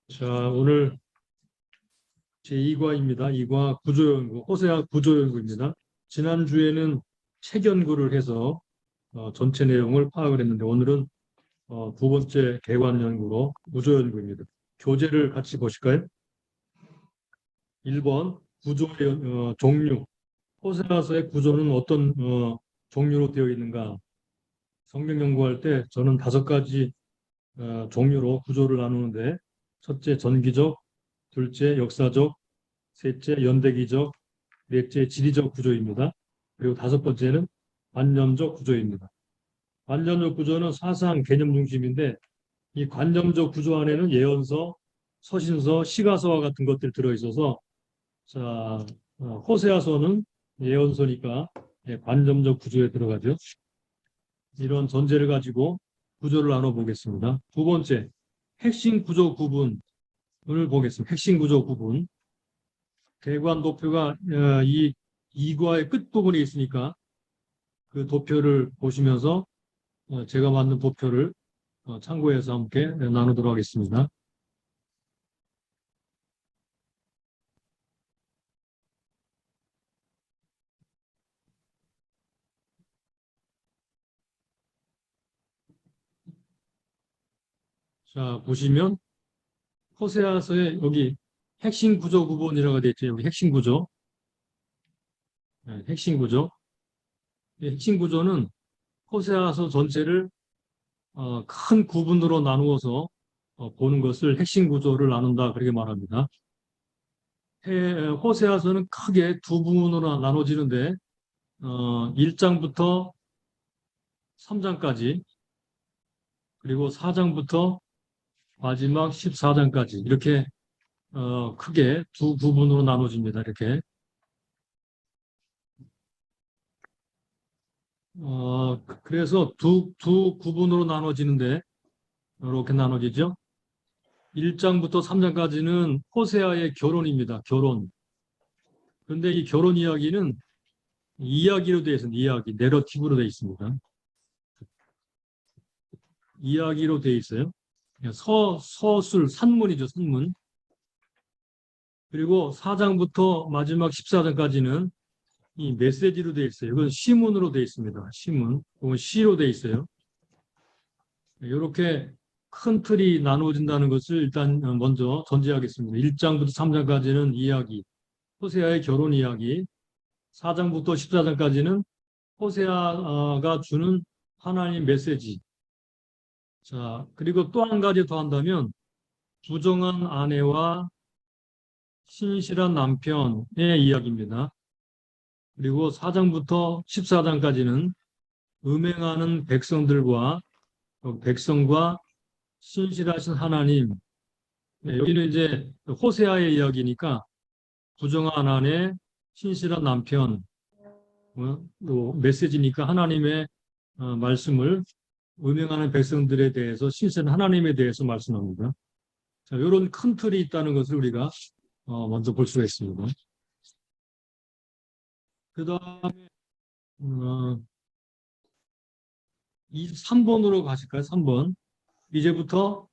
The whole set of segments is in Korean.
자, 오늘 제2과입니다. 2과 구조연구, 호세아 구조연구입니다. 지난주에는 책 연구를 해서 전체 내용을 파악을 했는데 오늘은 두 번째 개관 연구로 구조연구입니다. 교재를 같이 보실까요? 1번 구조의 종류. 호세아서의 구조는 어떤 종류로 되어 있는가? 성경 연구할 때 저는 5가지 종류로 구조를 나누는데 첫째 전기적, 둘째 역사적, 셋째 연대기적, 넷째 지리적 구조입니다. 그리고 5번째는 관념적 구조입니다. 관념적 구조는 사상 개념 중심인데 이 관념적 구조 안에는 예언서, 서신서, 시가서와 같은 것들이 들어있어서 자, 호세아서는 예언서니까 관념적 구조에 들어가죠. 이런 전제를 가지고 구조를 나눠보겠습니다. 두 번째, 핵심 구조 구분을 보겠습니다. 핵심 구조 구분. 대관 도표가 이 2과의 끝부분에 있으니까 그 도표를 보시면서 제가 만든 도표를 참고해서 함께 나누도록 하겠습니다. 자, 보시면 호세아서의 여기 핵심 구조 구분이라고 되어 있죠. 여기 핵심 구조. 핵심 구조. 이 핵심 구조는 호세아서 전체를 큰 구분으로 나누어서 보는 것을 핵심 구조를 나눈다 그렇게 말합니다. 호세아서는 크게 두 부분으로 나눠지는데 1장부터 3장까지 그리고 4장부터 마지막 14장까지 이렇게 크게 두 부분으로 나눠집니다. 이렇게 그래서 두 구분으로 나눠지는데 이렇게 나눠지죠. 1장부터 3장까지는 호세아의 결혼입니다. 결혼. 그런데 이 결혼 이야기는 이야기로 되어 있습니다. 이야기, 내러티브로 되어 있습니다. 이야기로 되어 있어요. 서술, 산문이죠. 산문. 그리고 4장부터 마지막 14장까지는 이 메시지로 되어 있어요. 이건 시문으로 되어 있습니다. 시문. 이건 시로 되어 있어요. 이렇게 큰 틀이 나누어진다는 것을 일단 먼저 전제하겠습니다. 1장부터 3장까지는 이야기, 호세아의 결혼 이야기, 4장부터 14장까지는 호세아가 주는 하나님 메시지. 자, 그리고 또 한 가지 더 한다면 부정한 아내와 신실한 남편의 이야기입니다. 그리고 4장부터 14장까지는 음행하는 백성들과 백성과 신실하신 하나님. 여기는 이제 호세아의 이야기니까 부정한 아내, 신실한 남편, 또 메시지니까 하나님의 말씀을 음행하는 백성들에 대해서 신실한 하나님에 대해서 말씀합니다. 자, 이런 큰 틀이 있다는 것을 우리가 먼저 볼 수가 있습니다. 그 다음에 3번으로 가실까요? 3번. 이제부터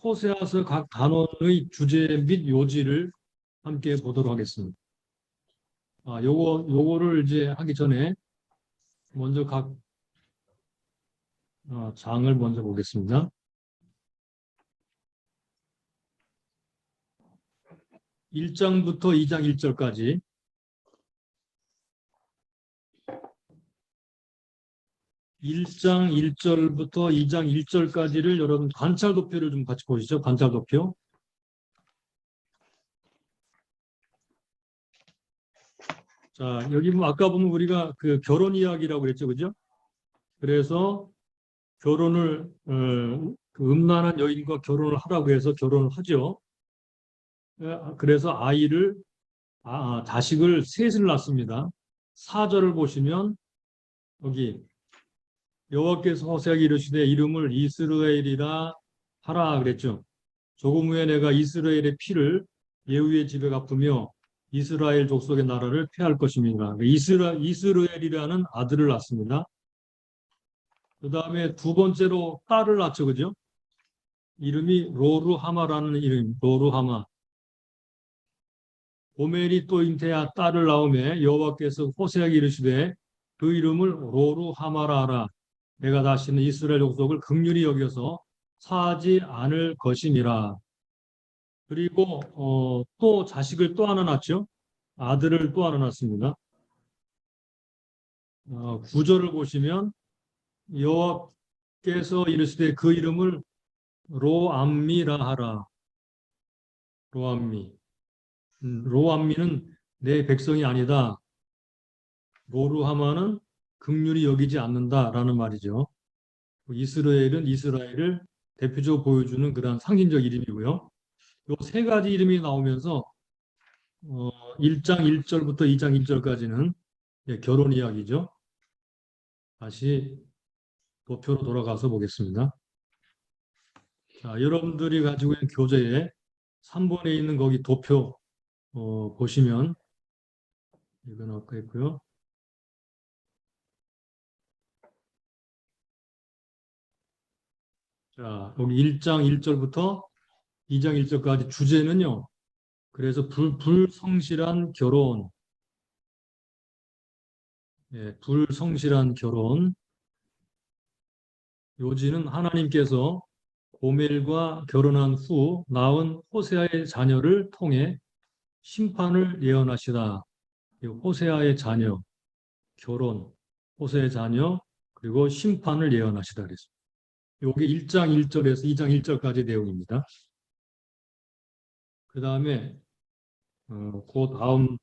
호세아서 각 단원의 주제 및 요지를 함께 보도록 하겠습니다. 요거를 이제 하기 전에 먼저 각 장을 먼저 보겠습니다. 1장부터 2장 1절까지 1장 1절부터 2장 1절까지를 여러분 관찰 도표를 좀 같이 보시죠. 관찰 도표. 자, 여기 아까 보면 우리가 그 결혼 이야기라고 그랬죠. 그죠? 그래서 결혼을 그 음란한 여인과 결혼을 하라고 해서 결혼을 하죠. 그래서 자식을 셋을 낳습니다. 4절을 보시면 여기 여호와께서 호세아에게 이르시되 이름을 이스라엘이라 하라 그랬죠. 조금 후에 내가 이스라엘의 피를 예후의 집에 갚으며 이스라엘 족속의 나라를 폐할 것입니다. 이스라엘이라는 아들을 낳습니다. 그 다음에 두 번째로 딸을 낳죠. 그죠? 이름이 로루하마라는 이름, 로루하마. 고멜이 또 잉태하 딸을 낳음에 여호와께서 호세아에게 이르시되 그 이름을 로루하마라 하라. 내가 다시는 이스라엘 족속을 긍휼히 여겨서 사하지 않을 것이니라. 그리고 또 자식을 또 하나 낳죠. 아들을 또 하나 낳습니다. 9절을 보시면 여호와께서 이르시되 그 이름을 로암미라 하라. 로암미. 로암미는 내 백성이 아니다. 로루하마는 긍휼히 여기지 않는다라는 말이죠. 이스라엘은 이스라엘을 대표적으로 보여주는 그런 상징적 이름이고요. 이 세 가지 이름이 나오면서 1장 1절부터 2장 1절까지는 결혼 이야기죠. 다시 도표로 돌아가서 보겠습니다. 자, 여러분들이 가지고 있는 교재에 3번에 있는 거기 도표 보시면 이건 아까 있고요. 자, 여기 1장 1절부터 2장 1절까지 주제는요. 그래서 불성실한 결혼, 불성실한 결혼. 요지는 하나님께서 고멜과 결혼한 후 낳은 호세아의 자녀를 통해 심판을 예언하시다. 호세아의 자녀, 결혼, 호세아의 자녀, 그리고 심판을 예언하시다 그랬습니다. 이게 1장 1절에서 2장 1절까지 내용입니다. 그 다음에 그 다음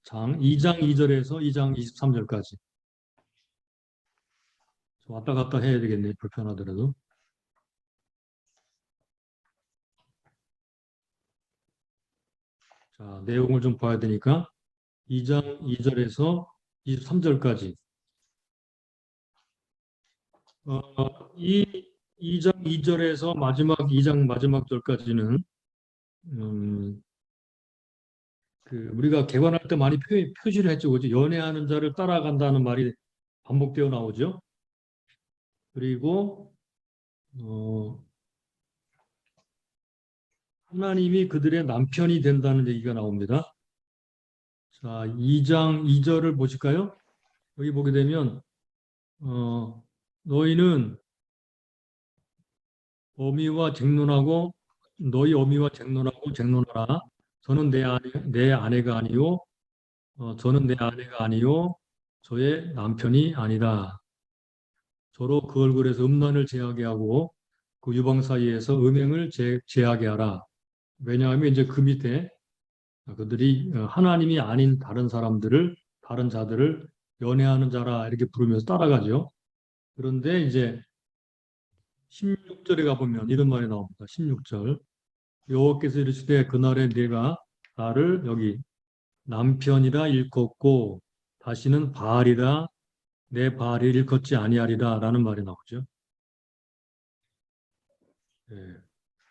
장 2장 2절에서 2장 23절까지 왔다 갔다 해야 되겠네요. 불편하더라도. 자, 내용을 좀 봐야 되니까 2장 2절에서 23절까지 이 2장 2절에서 마지막 2장 마지막 절까지는 우리가 개관할 때 많이 표시를 했죠. 그죠? 연애하는 자를 따라간다는 말이 반복되어 나오죠. 그리고 하나님이 그들의 남편이 된다는 얘기가 나옵니다. 자, 2장 2절을 보실까요? 여기 보게 되면 너희는 어미와 쟁론하고 너희 어미와 쟁론하라. 저는 내 아내가 아니요 저는 내 아내가 아니요 저의 남편이 아니다. 서로 그 얼굴에서 음란을 제하게 하고 그 유방 사이에서 음행을 제하게 하라. 왜냐하면 이제 그 밑에 그들이 하나님이 아닌 다른 자들을 연애하는 자라 이렇게 부르면서 따라가죠. 그런데 이제 16절에 가보면 이런 말이 나옵니다. 16절. 여호와께서 이르시되 그날에 내가 나를 여기 남편이라 일컫고 다시는 바알이라 내 바알을 일컫지 아니하리라 라는 말이 나오죠. 네.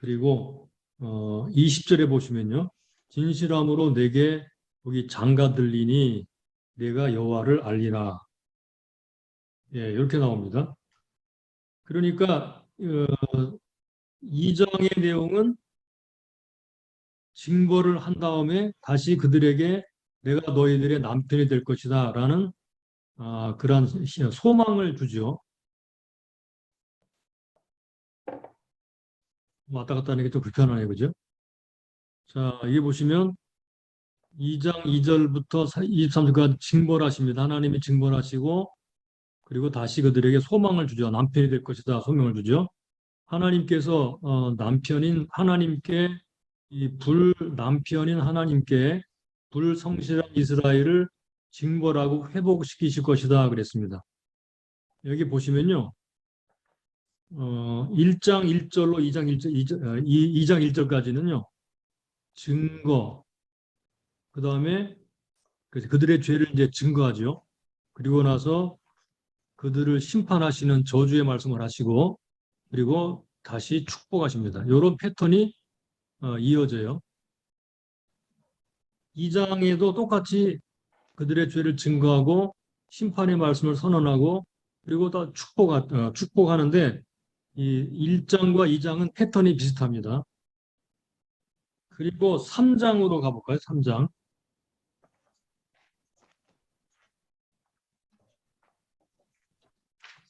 그리고 20절에 보시면요. 진실함으로 내게 여기 장가 들리니 내가 여호와를 알리라. 예, 이렇게 나옵니다. 그러니까 2장의 내용은 징벌을 한 다음에 다시 그들에게 내가 너희들의 남편이 될 것이다 라는 그러한 소망을 주죠. 왔다 갔다 하는 게 좀 불편하네요. 그죠? 자, 여기 보시면 2장 2절부터 23절까지 징벌하십니다. 하나님이 징벌하시고 그리고 다시 그들에게 소망을 주죠. 남편이 될 것이다. 소명을 주죠. 하나님께서 남편인 하나님께 남편인 하나님께 불성실한 이스라엘을 징벌하고 회복시키실 것이다 그랬습니다. 여기 보시면요. 1장 1절로 2장 2장 1절까지는요. 증거, 그 다음에 그들의 죄를 이제 증거하죠. 그리고 나서 그들을 심판하시는 저주의 말씀을 하시고 그리고 다시 축복하십니다. 이런 패턴이 이어져요. 2장에도 똑같이 그들의 죄를 증거하고 심판의 말씀을 선언하고 그리고 또 축복하는데 이 1장과 2장은 패턴이 비슷합니다. 그리고 3장으로 가볼까요? 3장.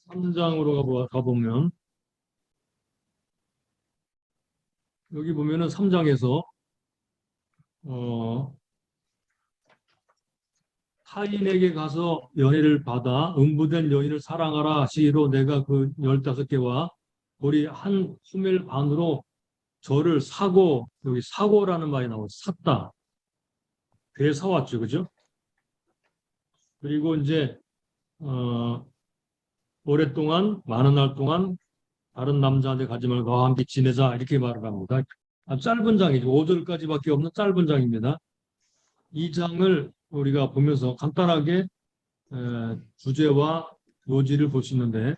3장으로 가보면 여기 보면은 3장에서 타인에게 가서 연애를 받아 음부된 여인을 사랑하라 시로 내가 그 15개와 우리 한 호멜 반으로 저를 사고, 여기 사고라는 말이 나오고 샀다. 배 사왔죠. 그죠? 그리고 이제 어, 오랫동안 많은 날 동안 다른 남자한테 가지 말고 나와 함께 지내자 이렇게 말을 합니다. 짧은 장이죠. 5절까지밖에 없는 짧은 장입니다. 이 장을 우리가 보면서 간단하게 주제와 요지를 볼 수 있는데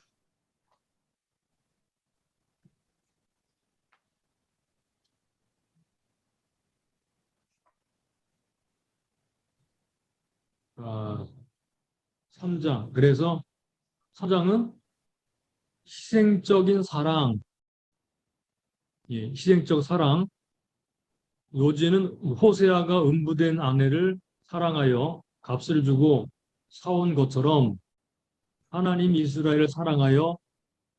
아, 3장. 그래서 4장은 희생적인 사랑, 예, 희생적 사랑. 요지는 호세아가 음부된 아내를 사랑하여 값을 주고 사온 것처럼 하나님 이스라엘을 사랑하여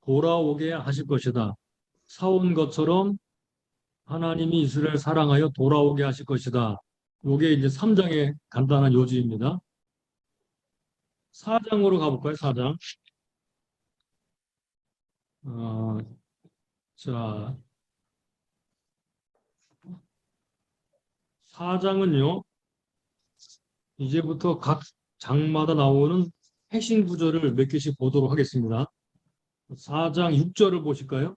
돌아오게 하실 것이다. 사온 것처럼 하나님이 이스라엘 사랑하여 돌아오게 하실 것이다. 이게 이제 3장의 간단한 요지입니다. 4장으로 가볼까요? 4장. 어, 자, 4장은요, 이제부터 각 장마다 나오는 핵심 구절을 몇 개씩 보도록 하겠습니다. 4장 6절을 보실까요?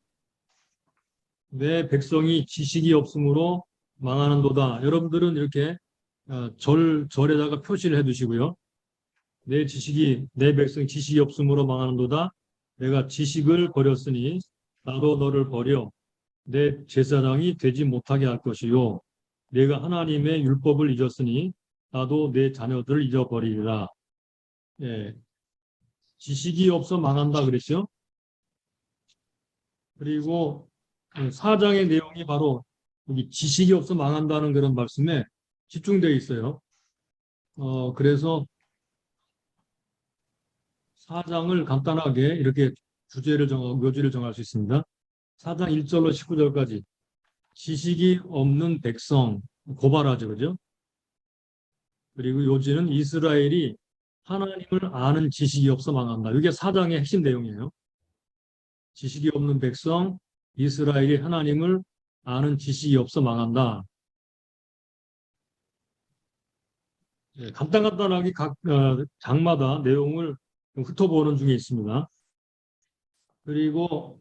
내 백성이 지식이 없으므로 망하는도다. 여러분들은 이렇게 절에다가 표시를 해 두시고요. 내 백성 지식이 없으므로 망하는도다. 내가 지식을 버렸으니 나도 너를 버려 내 제사장이 되지 못하게 할 것이요. 내가 하나님의 율법을 잊었으니 나도 내 자녀들을 잊어버리리라. 예, 지식이 없어 망한다 그랬죠. 그리고 4장의 내용이 바로 여기 지식이 없어 망한다는 그런 말씀에 집중되어 있어요. 그래서 4장을 간단하게 이렇게 주제를 정하고 묘지를 정할 수 있습니다. 4장 1절로 19절까지 지식이 없는 백성 고발하죠. 그죠? 그리고 요지는 이스라엘이 하나님을 아는 지식이 없어 망한다. 이게 4장의 핵심 내용이에요. 지식이 없는 백성, 이스라엘이 하나님을 아는 지식이 없어 망한다. 예, 간단하게 각 장마다 내용을 훑어보는 중에 있습니다. 그리고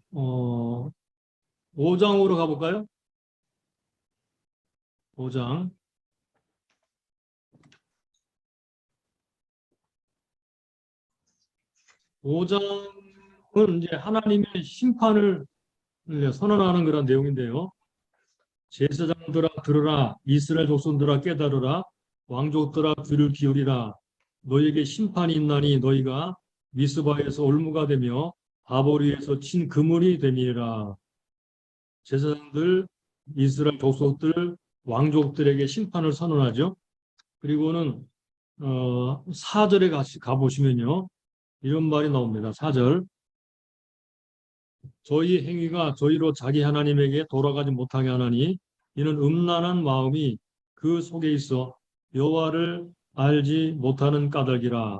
5장으로 가볼까요? 5장. 5장은 이제 하나님의 심판을 선언하는 그런 내용인데요. 제사장들아 들으라, 이스라엘 족속들아 깨달으라, 왕족들아 귀를 기울이라. 너희에게 심판이 있나니 너희가 미스바에서 올무가 되며 아보리에서 친 그물이 되니라. 제사장들, 이스라엘 족속들, 왕족들에게 심판을 선언하죠. 그리고는 4절에 가보시면요. 이런 말이 나옵니다. 4절. 저희 행위가 저희로 자기 하나님에게 돌아가지 못하게 하나니 이는 음란한 마음이 그 속에 있어 여호와를 알지 못하는 까닭이라.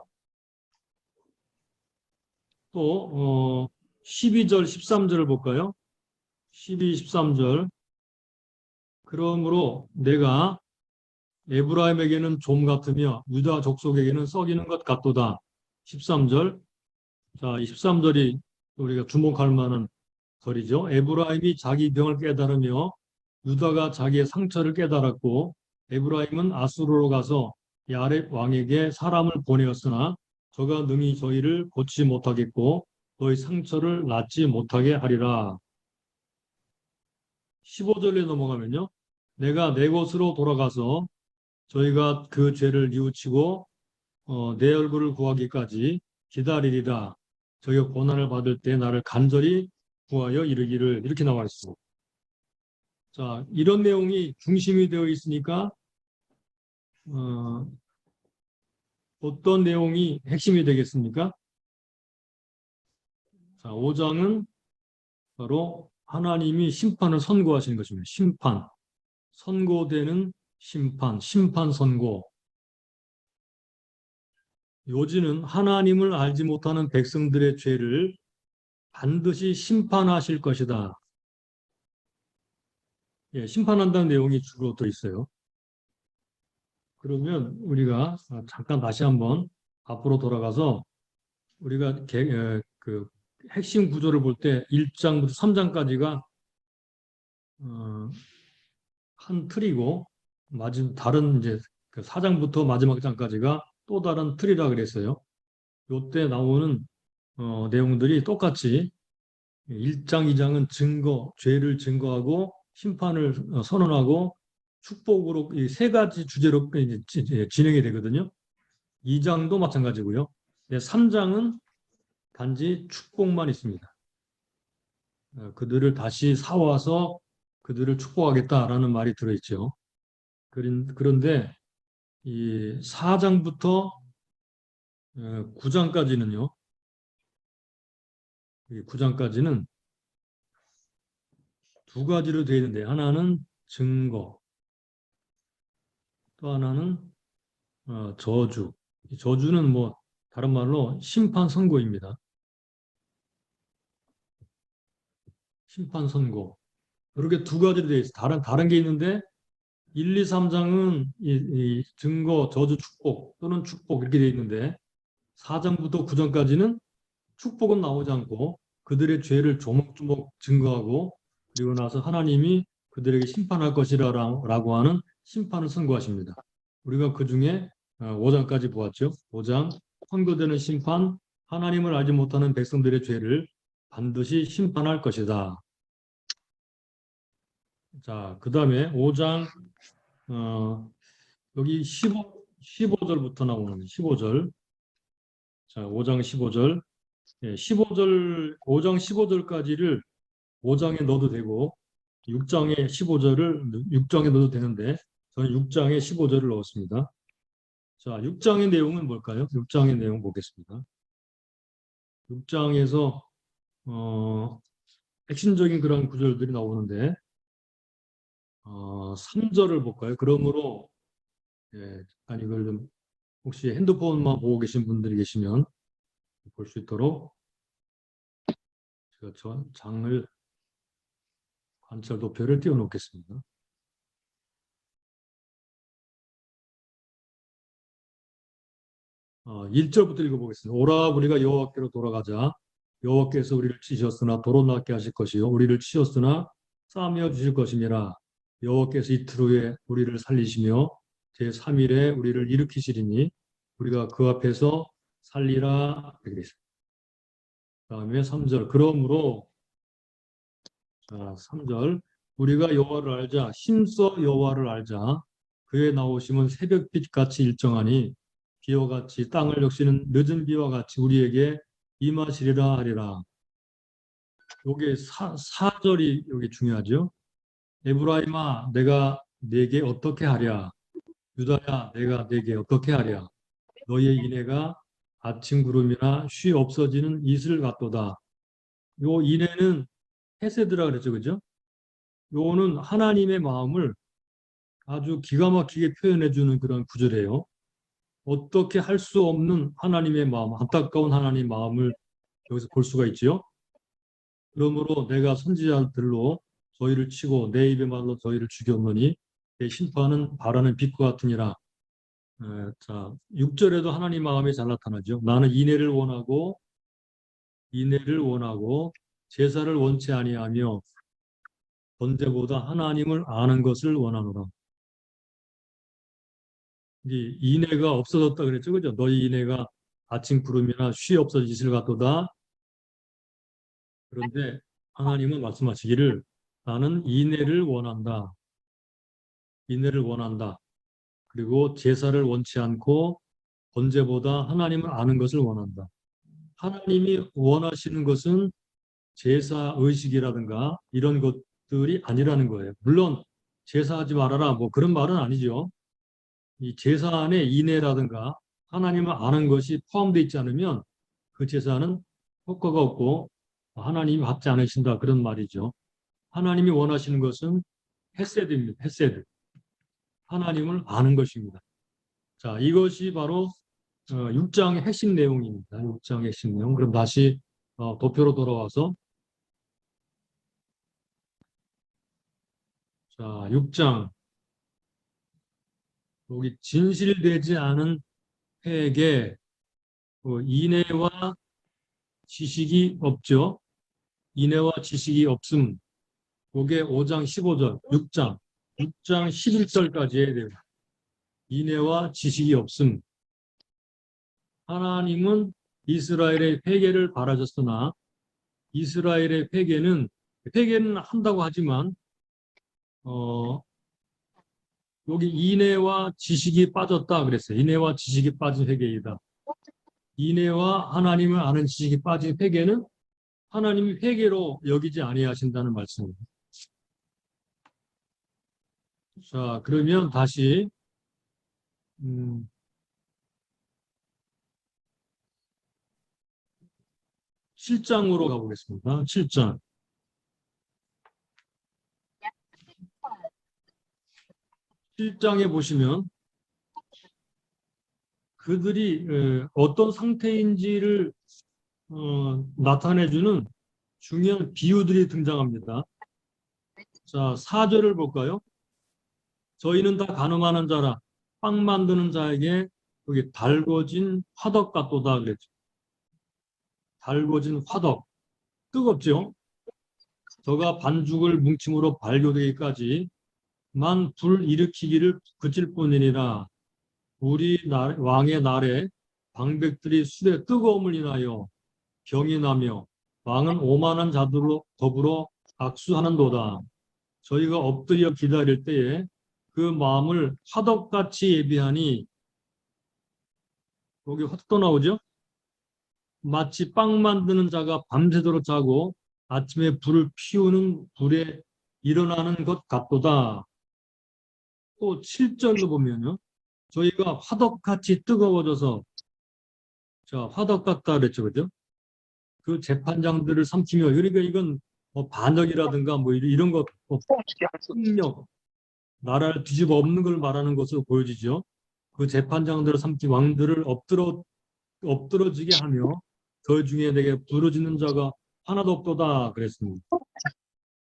또 12절 13절을 볼까요? 12, 13절. 그러므로 내가 에브라임에게는 좀 같으며 유다 족속에게는 썩이는 것 같도다. 13절. 자, 이 13절이 우리가 주목할 만한 절이죠. 에브라임이 자기 병을 깨달으며 유다가 자기의 상처를 깨달았고 에브라임은 아수르로 가서 야렙 왕에게 사람을 보내었으나 저가 능히 저희를 고치지 못하겠고 너희 상처를 낫지 못하게 하리라. 15절에 넘어가면요. 내가 내 곳으로 돌아가서 저희가 그 죄를 뉘우치고 내 얼굴을 구하기까지 기다리리라. 저희가 고난을 받을 때 나를 간절히 구하여 이르기를 이렇게 나와 있습니다. 자, 이런 내용이 중심이 되어 있으니까 어떤 내용이 핵심이 되겠습니까? 자, 5장은 바로 하나님이 심판을 선고하시는 것입니다. 심판, 선고되는 심판, 심판 선고. 요지는 하나님을 알지 못하는 백성들의 죄를 반드시 심판하실 것이다. 예, 심판한다는 내용이 주로 들어있어요. 그러면 우리가 잠깐 다시 한번 앞으로 돌아가서 우리가 그 핵심 구조를 볼 때 1장부터 3장까지가 한 틀이고 다른 이제 그 4장부터 마지막 장까지가 또 다른 틀이라 그랬어요. 요때 나오는 내용들이 똑같이 1장, 2장은 증거, 죄를 증거하고 심판을 선언하고 축복으로 이 세 가지 주제로 진행이 되거든요. 2장도 마찬가지고요. 3장은 단지 축복만 있습니다. 그들을 다시 사와서 그들을 축복하겠다라는 말이 들어있죠. 그런데 이 4장부터 9장까지는요. 9장까지는 두 가지로 되어 있는데 하나는 증거, 또 하나는 저주. 이 저주는 뭐 다른 말로 심판 선고입니다. 심판 선고. 이렇게 두 가지로 되어 있어요. 다른 게 있는데 1, 2, 3장은 이 증거, 저주, 축복 또는 축복 이렇게 되어 있는데 4장부터 9장까지는 축복은 나오지 않고 그들의 죄를 조목조목 증거하고 그리고 나서 하나님이 그들에게 심판할 것이라고 하는 심판을 선고하십니다. 우리가 그중에 5장까지 보았죠. 5장 선고되는 심판, 하나님을 알지 못하는 백성들의 죄를 반드시 심판할 것이다. 자, 그 다음에 5장 여기 15절부터 나오는 15절. 자, 5장 15절. 예, 5장 15절까지를 5장에 넣어도 되고 6장에 15절을 6장에 넣어도 되는데 저는 6장에 15절을 넣었습니다. 자, 6장의 내용은 뭘까요? 6장의 내용 보겠습니다. 6장에서 핵심적인 그런 구절들이 나오는데 3절을 볼까요? 그러므로 예, 아니 이걸 좀 혹시 핸드폰만 보고 계신 분들이 계시면 볼 수 있도록 제가 저 장을 관찰 도표를 띄워놓겠습니다. 1절부터 읽어보겠습니다. 오라 우리가 여호와께로 돌아가자. 여호와께서 우리를 치셨으나 도로 낫게 하실 것이요 우리를 치셨으나 싸매어 주실 것이니라. 여호와께서 이틀 후에 우리를 살리시며 제3일에 우리를 일으키시리니 우리가 그 앞에서 살리라. 이렇게 되어 있습니다. 다음에 3절 그러므로 3절 우리가 여호와를 알자 힘써 여호와를 알자 그의 나오심은 새벽빛 같이 일정하니 비와 같이 땅을 역시는 늦은 비와 같이 우리에게 임하시리라 하리라. 요게 4절이 여기 중요하죠. 에브라임아 내가 네게 어떻게 하랴 유다야 내가 네게 어떻게 하랴 너의 인애가 아침 구름이나 쉬 없어지는 이슬 같도다. 요 인애는 헤세드라 그랬죠. 그죠? 요거는 하나님의 마음을 아주 기가 막히게 표현해 주는 그런 구절이에요. 어떻게 할 수 없는 하나님의 마음, 안타까운 하나님의 마음을 여기서 볼 수가 있지요. 그러므로 내가 선지자들로 저희를 치고 내 입의 말로 저희를 죽였노니 내 심판은 바라는 빛과 같으니라. 자, 6절에도 하나님 마음이 잘 나타나죠. 나는 인애를 원하고 제사를 원치 아니하며 번제보다 하나님을 아는 것을 원하노라. 이 인애가 없어졌다 그랬죠. 그죠? 너희 인애가 아침 구름이나 쉬 없어진 이슬 같도다. 그런데 하나님은 말씀하시기를 나는 인애를 원한다. 인애를 원한다. 그리고 제사를 원치 않고 번제보다 하나님을 아는 것을 원한다. 하나님이 원하시는 것은 제사 의식이라든가 이런 것들이 아니라는 거예요. 물론 제사하지 말아라 뭐 그런 말은 아니죠. 이 제사 안에 인애라든가 하나님을 아는 것이 포함되어 있지 않으면 그 제사는 효과가 없고 하나님이 받지 않으신다 그런 말이죠. 하나님이 원하시는 것은 헤세드입니다. 헤세드. 하나님을 아는 것입니다. 자, 이것이 바로 6장의 핵심 내용입니다. 6장의 핵심 내용. 그럼 다시 도표로 돌아와서 자, 6장 여기 진실되지 않은 회개 인애와 지식이 없죠. 인애와 지식이 없음. 그게 5장 15절, 6장 11절까지 해야 돼요. 인애와 지식이 없음. 하나님은 이스라엘의 회개를 바라셨으나 이스라엘의 회개는 한다고 하지만 여기 인애와 지식이 빠졌다 그랬어요. 인애와 지식이 빠진 회개이다. 인애와 하나님을 아는 지식이 빠진 회개는 하나님이 회개로 여기지 아니하신다는 말씀입니다. 자, 그러면 다시 7장으로 가보겠습니다. 7장. 7장에 보시면 그들이 어떤 상태인지를 나타내주는 중요한 비유들이 등장합니다. 자, 4절을 볼까요? 저희는 다 가늠하는 자라 빵 만드는 자에게 여기 달궈진 화덕 같도다 그랬죠. 달궈진 화덕. 뜨겁죠? 저가 반죽을 뭉침으로 발효되기까지 만 불 일으키기를 그칠 뿐이니라. 우리 왕의 날에 방백들이 술의 뜨거움을 인하여 병이 나며 왕은 오만한 자들로 더불어 악수하는도다. 저희가 엎드려 기다릴 때에 그 마음을 화덕같이 예비하니 여기 화덕도 나오죠? 마치 빵 만드는 자가 밤새도록 자고 아침에 불을 피우는 불에 일어나는 것 같도다. 또 7절로 보면요. 저희가 화덕같이 뜨거워져서 자, 화덕 같다 그랬죠. 그죠? 그 재판장들을 삼키며 그러니까 이건 뭐 반역이라든가 뭐 이런 것 폭력 나라를 뒤집어 엎는 걸 말하는 것으로 보여지죠. 그 재판장들을 삼키 왕들을 엎드러지게 하며 그 중에 내게 부르짖는 자가 하나도 없도다 그랬습니다.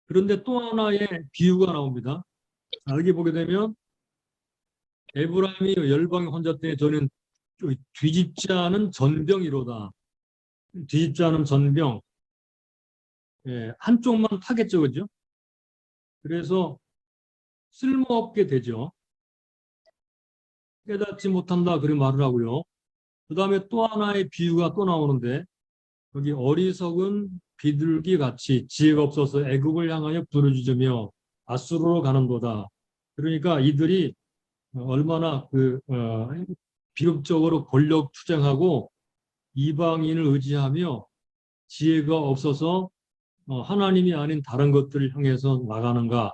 그런데 또 하나의 비유가 나옵니다. 여기 보게 되면 에브라임이 열방의 혼자 때 저는 뒤집지 않은 전병이로다. 뒤집지 않은 전병. 예, 한쪽만 타겠죠. 그죠? 그래서 쓸모없게 되죠. 깨닫지 못한다. 그런 말을 하고요. 그 다음에 또 하나의 비유가 또 나오는데 여기 어리석은 비둘기 같이 지혜가 없어서 애굽을 향하여 부르짖으며 아수르로 가는도다. 그러니까 이들이 얼마나 비극적으로 권력 투쟁하고 이방인을 의지하며 지혜가 없어서 하나님이 아닌 다른 것들을 향해서 나가는가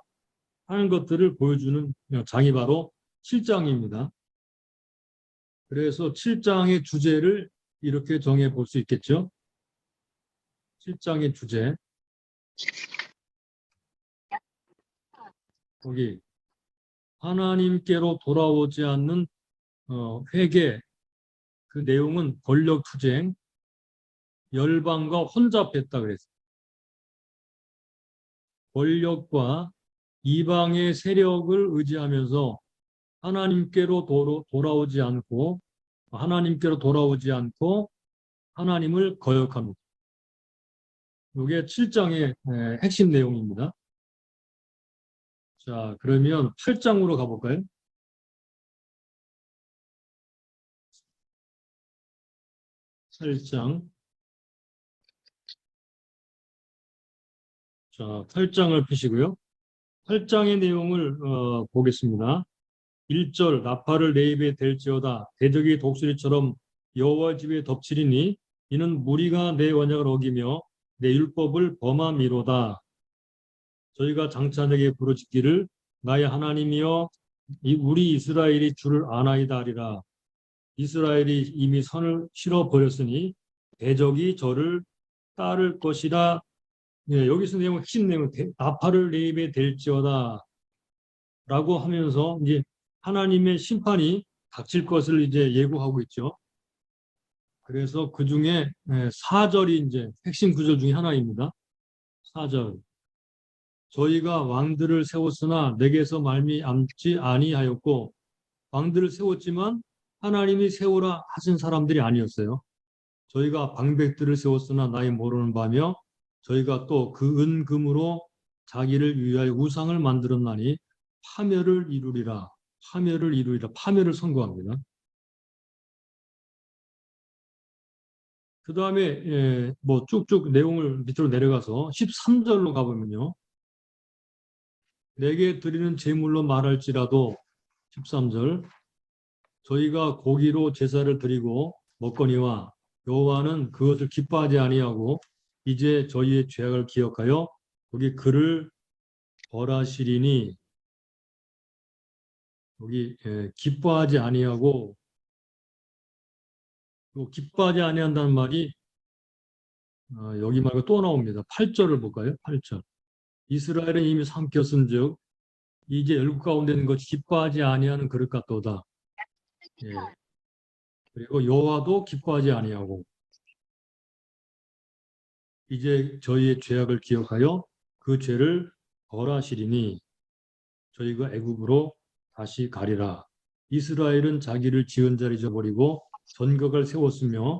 하는 것들을 보여주는 장이 바로 7장입니다. 그래서 7장의 주제를 이렇게 정해 볼 수 있겠죠. 7장의 주제. 거기 하나님께로 돌아오지 않는 회개, 그 내용은 권력 투쟁, 열방과 혼잡했다 그랬어요. 권력과 이방의 세력을 의지하면서 하나님께로 돌아오지 않고 하나님을 거역합니다. 이게 7장의 핵심 내용입니다. 자, 그러면 8장으로 가볼까요? 8장. 자, 8장을 펴시고요. 8장의 내용을 보겠습니다. 1절 나팔을 내 입에 댈지어다 대적이 독수리처럼 여호와 집에 덮치리니 이는 무리가 내 언약을 어기며 내 율법을 범함이로다. 저희가 장차 내게 부르짖기를 나의 하나님이여 우리 이스라엘이 주를 아나이다 하리라. 이스라엘이 이미 선을 실어버렸으니 대적이 저를 따를 것이라. 예, 여기서 내용 핵심 내용 나팔을 내 입에 댈지어다 라고 하면서 이제 하나님의 심판이 닥칠 것을 이제 예고하고 있죠. 그래서 그 중에 4절이 이제 핵심 구절 중에 하나입니다. 4절. 저희가 왕들을 세웠으나 내게서 말미암지 아니하였고, 왕들을 세웠지만 하나님이 세우라 하신 사람들이 아니었어요. 저희가 방백들을 세웠으나 나의 모르는 바며, 저희가 또 그 은금으로 자기를 위하여 우상을 만들었나니 파멸을 이루리라. 파멸을 이루리라. 파멸을 선고합니다. 그 다음에 뭐 쭉쭉 내용을 밑으로 내려가서 13절로 가보면요. 내게 드리는 제물로 말할지라도 13절 저희가 고기로 제사를 드리고 먹거니와 여호와는 그것을 기뻐하지 아니하고 이제 저희의 죄악을 기억하여 여기 그를 벌하시리니 여기 기뻐하지 아니하고 기뻐하지 아니한다는 말이 여기 말고 또 나옵니다. 8절을 볼까요? 8절. 이스라엘은 이미 삼켰은즉 이제 열국 가운데 있는 것이 기뻐하지 아니하는 그릇 같도다. 예. 그리고 여호와도 기뻐하지 아니하고 이제 저희의 죄악을 기억하여 그 죄를 벌하시리니 저희가 애굽으로 다시 가리라. 이스라엘은 자기를 지은 자를 잊어버리고 전각을 세웠으며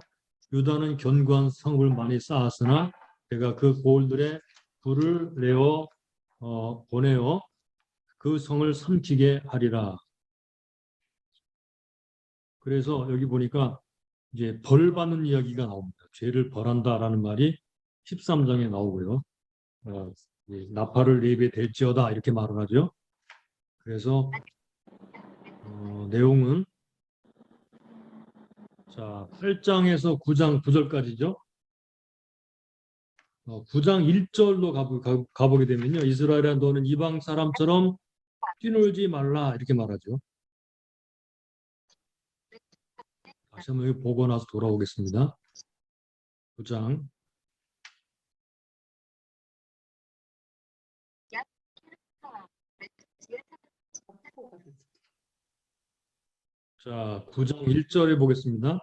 유다는 견고한 성을 많이 쌓았으나 내가 그 고을들의 불을 내어 보내어 그 성을 삼키게 하리라. 그래서 여기 보니까 이제 벌 받는 이야기가 나옵니다. 죄를 벌한다라는 말이 13장에 나오고요. 나팔을 내 입에 댈지어다 이렇게 말을 하죠. 그래서 내용은 자 8장에서 9장 9절까지죠. 9장 1절로 가보게 되면요. 이스라엘아 너는 이방 사람처럼 뛰놀지 말라 이렇게 말하죠. 다시 한번 여기 보고 나서 돌아오겠습니다. 9장 자 9장 1절에 보겠습니다.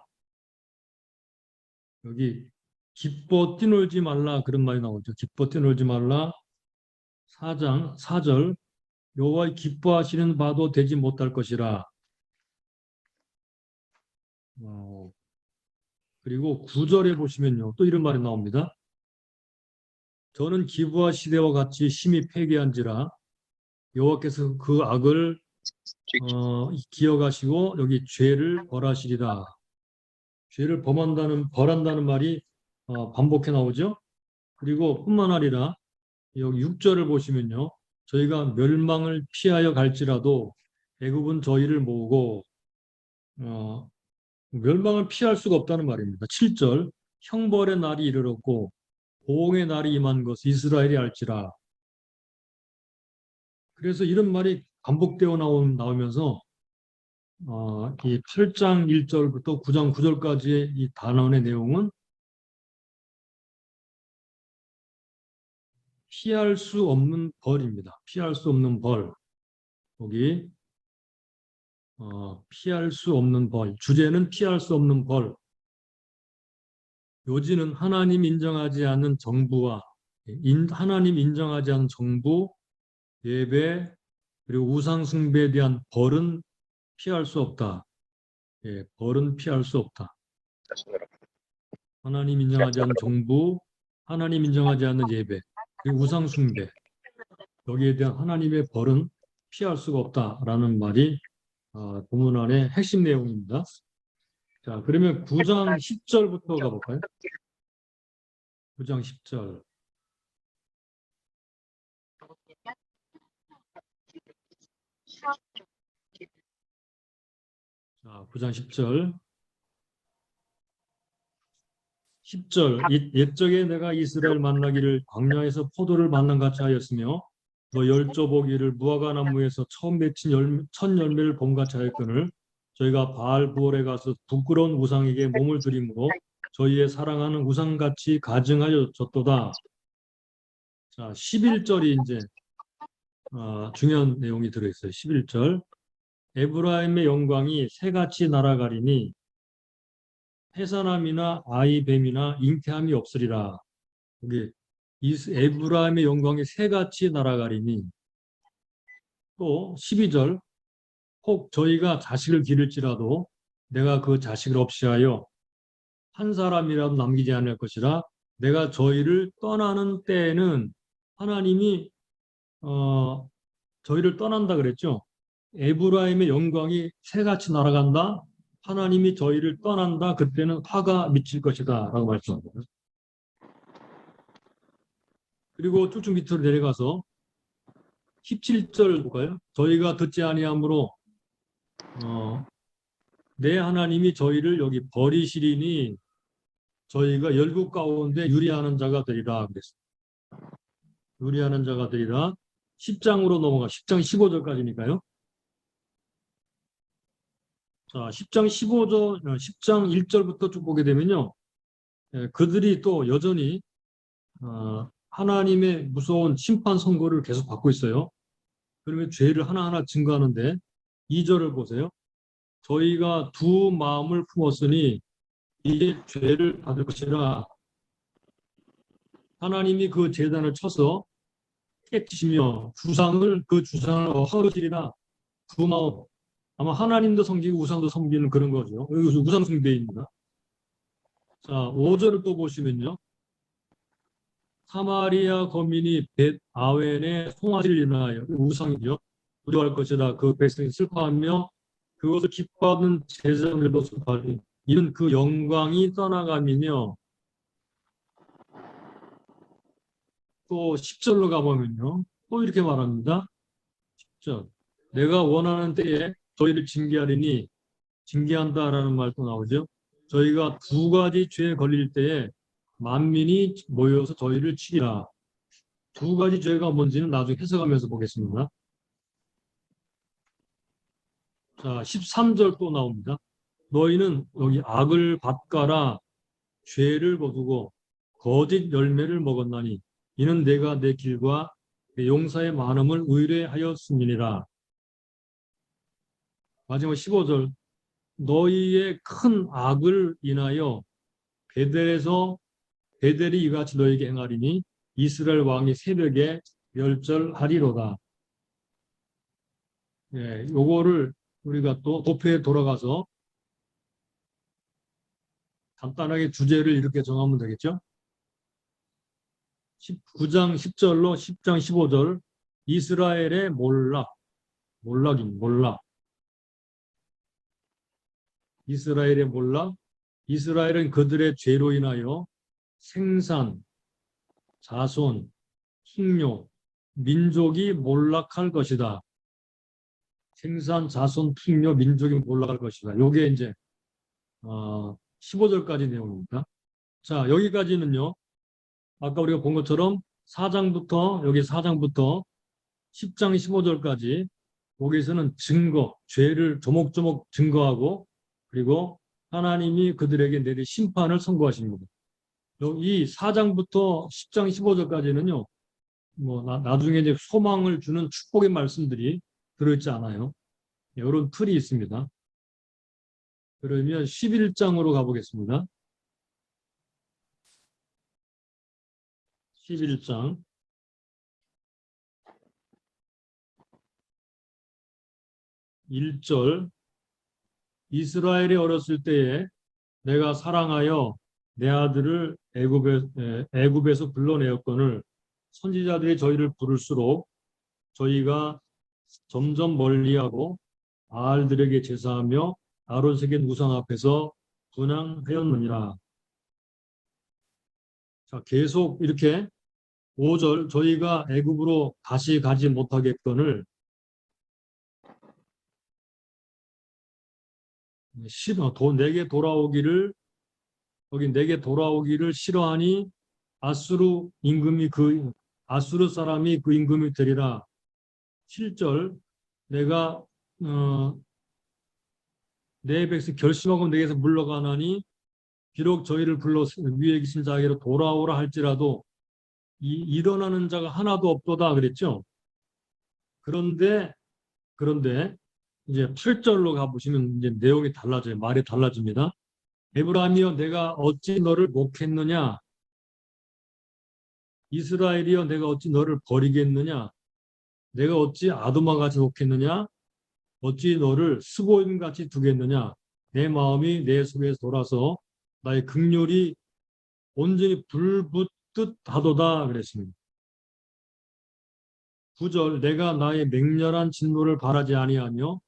여기 기뻐 뛰놀지 말라 그런 말이 나오죠. 기뻐 뛰놀지 말라 4장 4절 여호와 기뻐하시는 바도 되지 못할 것이라. 그리고 9절에 보시면요. 또 이런 말이 나옵니다. 저는 기브와 시대와 같이 심히 패배한지라 여호와께서 그 악을 기억하시고 여기 죄를 벌하시리라. 죄를 벌한다는 말이 반복해 나오죠. 그리고 뿐만 아니라 여기 6절을 보시면요. 저희가 멸망을 피하여 갈지라도 애굽은 저희를 모으고 멸망을 피할 수가 없다는 말입니다. 7절 형벌의 날이 이르렀고 보응의 날이 임한 것을 이스라엘이 알지라. 그래서 이런 말이 반복되어 나오면서 이 8장 1절부터 9장 9절까지의 이 단원의 내용은 피할 수 없는 벌입니다. 피할 수 없는 벌. 여기 피할 수 없는 벌. 주제는 피할 수 없는 벌. 요지는 하나님 인정하지 않는 정부와 하나님 인정하지 않는 정부, 예배, 그리고 우상 숭배에 대한 벌은 피할 수 없다. 예, 벌은 피할 수 없다. 하나님 인정하지 않는 정부, 하나님 인정하지 않는 예배, 그리고 우상 숭배. 여기에 대한 하나님의 벌은 피할 수가 없다라는 말이 본문 안의 핵심 내용입니다. 자, 그러면 9장 10절부터 가볼까요? 9장 10절. 자, 9장 10절. 10절 옛적에 내가 이스라엘 만나기를 광야에서 포도를 만난 같이 하였으며 너 열조보기를 무화과 나무에서 처음 맺힌 첫 열매를 봄같이 하였거늘 저희가 바알 부월에 가서 부끄러운 우상에게 몸을 들이므로 저희의 사랑하는 우상같이 가증하여졌도다. 자, 11절이 이제 중요한 내용이 들어있어요. 11절. 에브라임의 영광이 새같이 날아가리니 해산함이나 아이뱀이나 잉태함이 없으리라. 여기 에브라임의 영광이 새같이 날아가리니 또 12절. 혹 저희가 자식을 기를지라도 내가 그 자식을 없이하여 한 사람이라도 남기지 않을 것이라. 내가 저희를 떠나는 때에는 하나님이 저희를 떠난다 그랬죠. 에브라임의 영광이 새같이 날아간다. 하나님이 저희를 떠난다. 그때는 화가 미칠 것이다 라고 말씀합니다. 그리고 쭉쭉 밑으로 내려가서 17절 볼까요? 저희가 듣지 아니하므로 내 하나님이 저희를 여기 버리시리니 저희가 열국 가운데 유리하는 자가 되리라 그랬습니다. 유리하는 자가 되리라. 10장으로 넘어가. 10장 15절까지니까요. 자, 10장 15절, 10장 1절부터 쭉 보게 되면요. 그들이 또 여전히 하나님의 무서운 심판 선고를 계속 받고 있어요. 그러면 죄를 하나하나 증거하는데 2절을 보세요. 저희가 두 마음을 품었으니 이제 죄를 받을 것이라. 하나님이 그 제단을 쳐서 깨치시며 그 주상을 허르시리라. 두 마음. 아마 하나님도 섬기고 우상도 섬기는 그런 거죠. 여기 우상 숭배입니다. 자, 5절을 또 보시면요. 사마리아 거민이 벳 아웬의 송아지를 인하여 우상이죠. 두려워할 것이라. 그 백성이 슬퍼하며 그것을 기뻐하는 제사장들도 슬퍼하니 이는 그 영광이 떠나가면요. 또 10절로 가보면요. 또 이렇게 말합니다. 10절. 내가 원하는 때에 저희를 징계하리니 징계한다라는 말도 나오죠. 저희가 두 가지 죄에 걸릴 때에 만민이 모여서 저희를 치리라. 두 가지 죄가 뭔지는 나중에 해석하면서 보겠습니다. 자, 13절 또 나옵니다. 너희는 여기 악을 밭가라 죄를 거두고 거짓 열매를 먹었나니 이는 내가 내 길과 내 용사의 많음을 의뢰하였음이니라. 마지막 15절. 너희의 큰 악을 인하여 베델이 이같이 너희에게 행하리니 이스라엘 왕이 새벽에 멸절하리로다. 예, 요거를 우리가 또 도표에 돌아가서 간단하게 주제를 이렇게 정하면 되겠죠. 19장 10절로 10장 15절. 이스라엘의 몰락. 이스라엘의 몰락. 이스라엘은 그들의 죄로 인하여 생산, 자손, 풍요, 민족이 몰락할 것이다. 생산, 자손, 풍요, 민족이 몰락할 것이다. 요게 이제 15절까지 내용입니다. 자, 여기까지는요. 아까 우리가 본 것처럼 4장부터 10장 15절까지 여기서는 죄를 조목조목 증거하고 그리고 하나님이 그들에게 내릴 심판을 선고하십니다. 이 4장부터 10장 15절까지는요. 나중에 이제 소망을 주는 축복의 말씀들이 들어있지 않아요. 이런 틀이 있습니다. 그러면 11장으로 가보겠습니다. 11장. (1절) 이스라엘이 어렸을 때에 내가 사랑하여 내 아들을 애굽에서 불러내었거늘 선지자들이 저희를 부를수록 저희가 점점 멀리하고 바알들에게 제사하며 아론 새긴 우상 앞에서 분향하였느니라. 자, 계속 이렇게 5절 저희가 애굽으로 다시 가지 못하겠거늘 내게 돌아오기를 거기 내게 돌아오기를 싫어하니 아수르 사람이 그 임금이 되리라. 7절 내가 내 백성 결심하고 내게서 물러가나니 비록 저희를 불러 위에 계신 자에게로 돌아오라 할지라도 일어나는 자가 하나도 없도다 그랬죠. 그런데 이제 8절로 가보시면 이제 내용이 달라져요. 말이 달라집니다. 에브라임이여 내가 어찌 너를 목했느냐, 이스라엘이여 내가 어찌 너를 버리겠느냐, 내가 어찌 아도마같이 목했느냐, 어찌 너를 스보임같이 두겠느냐. 내 마음이 내 속에서 돌아서 나의 긍휼이 온전히 불붙듯 하도다 그랬습니다. 9절 내가 나의 맹렬한 진노를 바라지 아니하며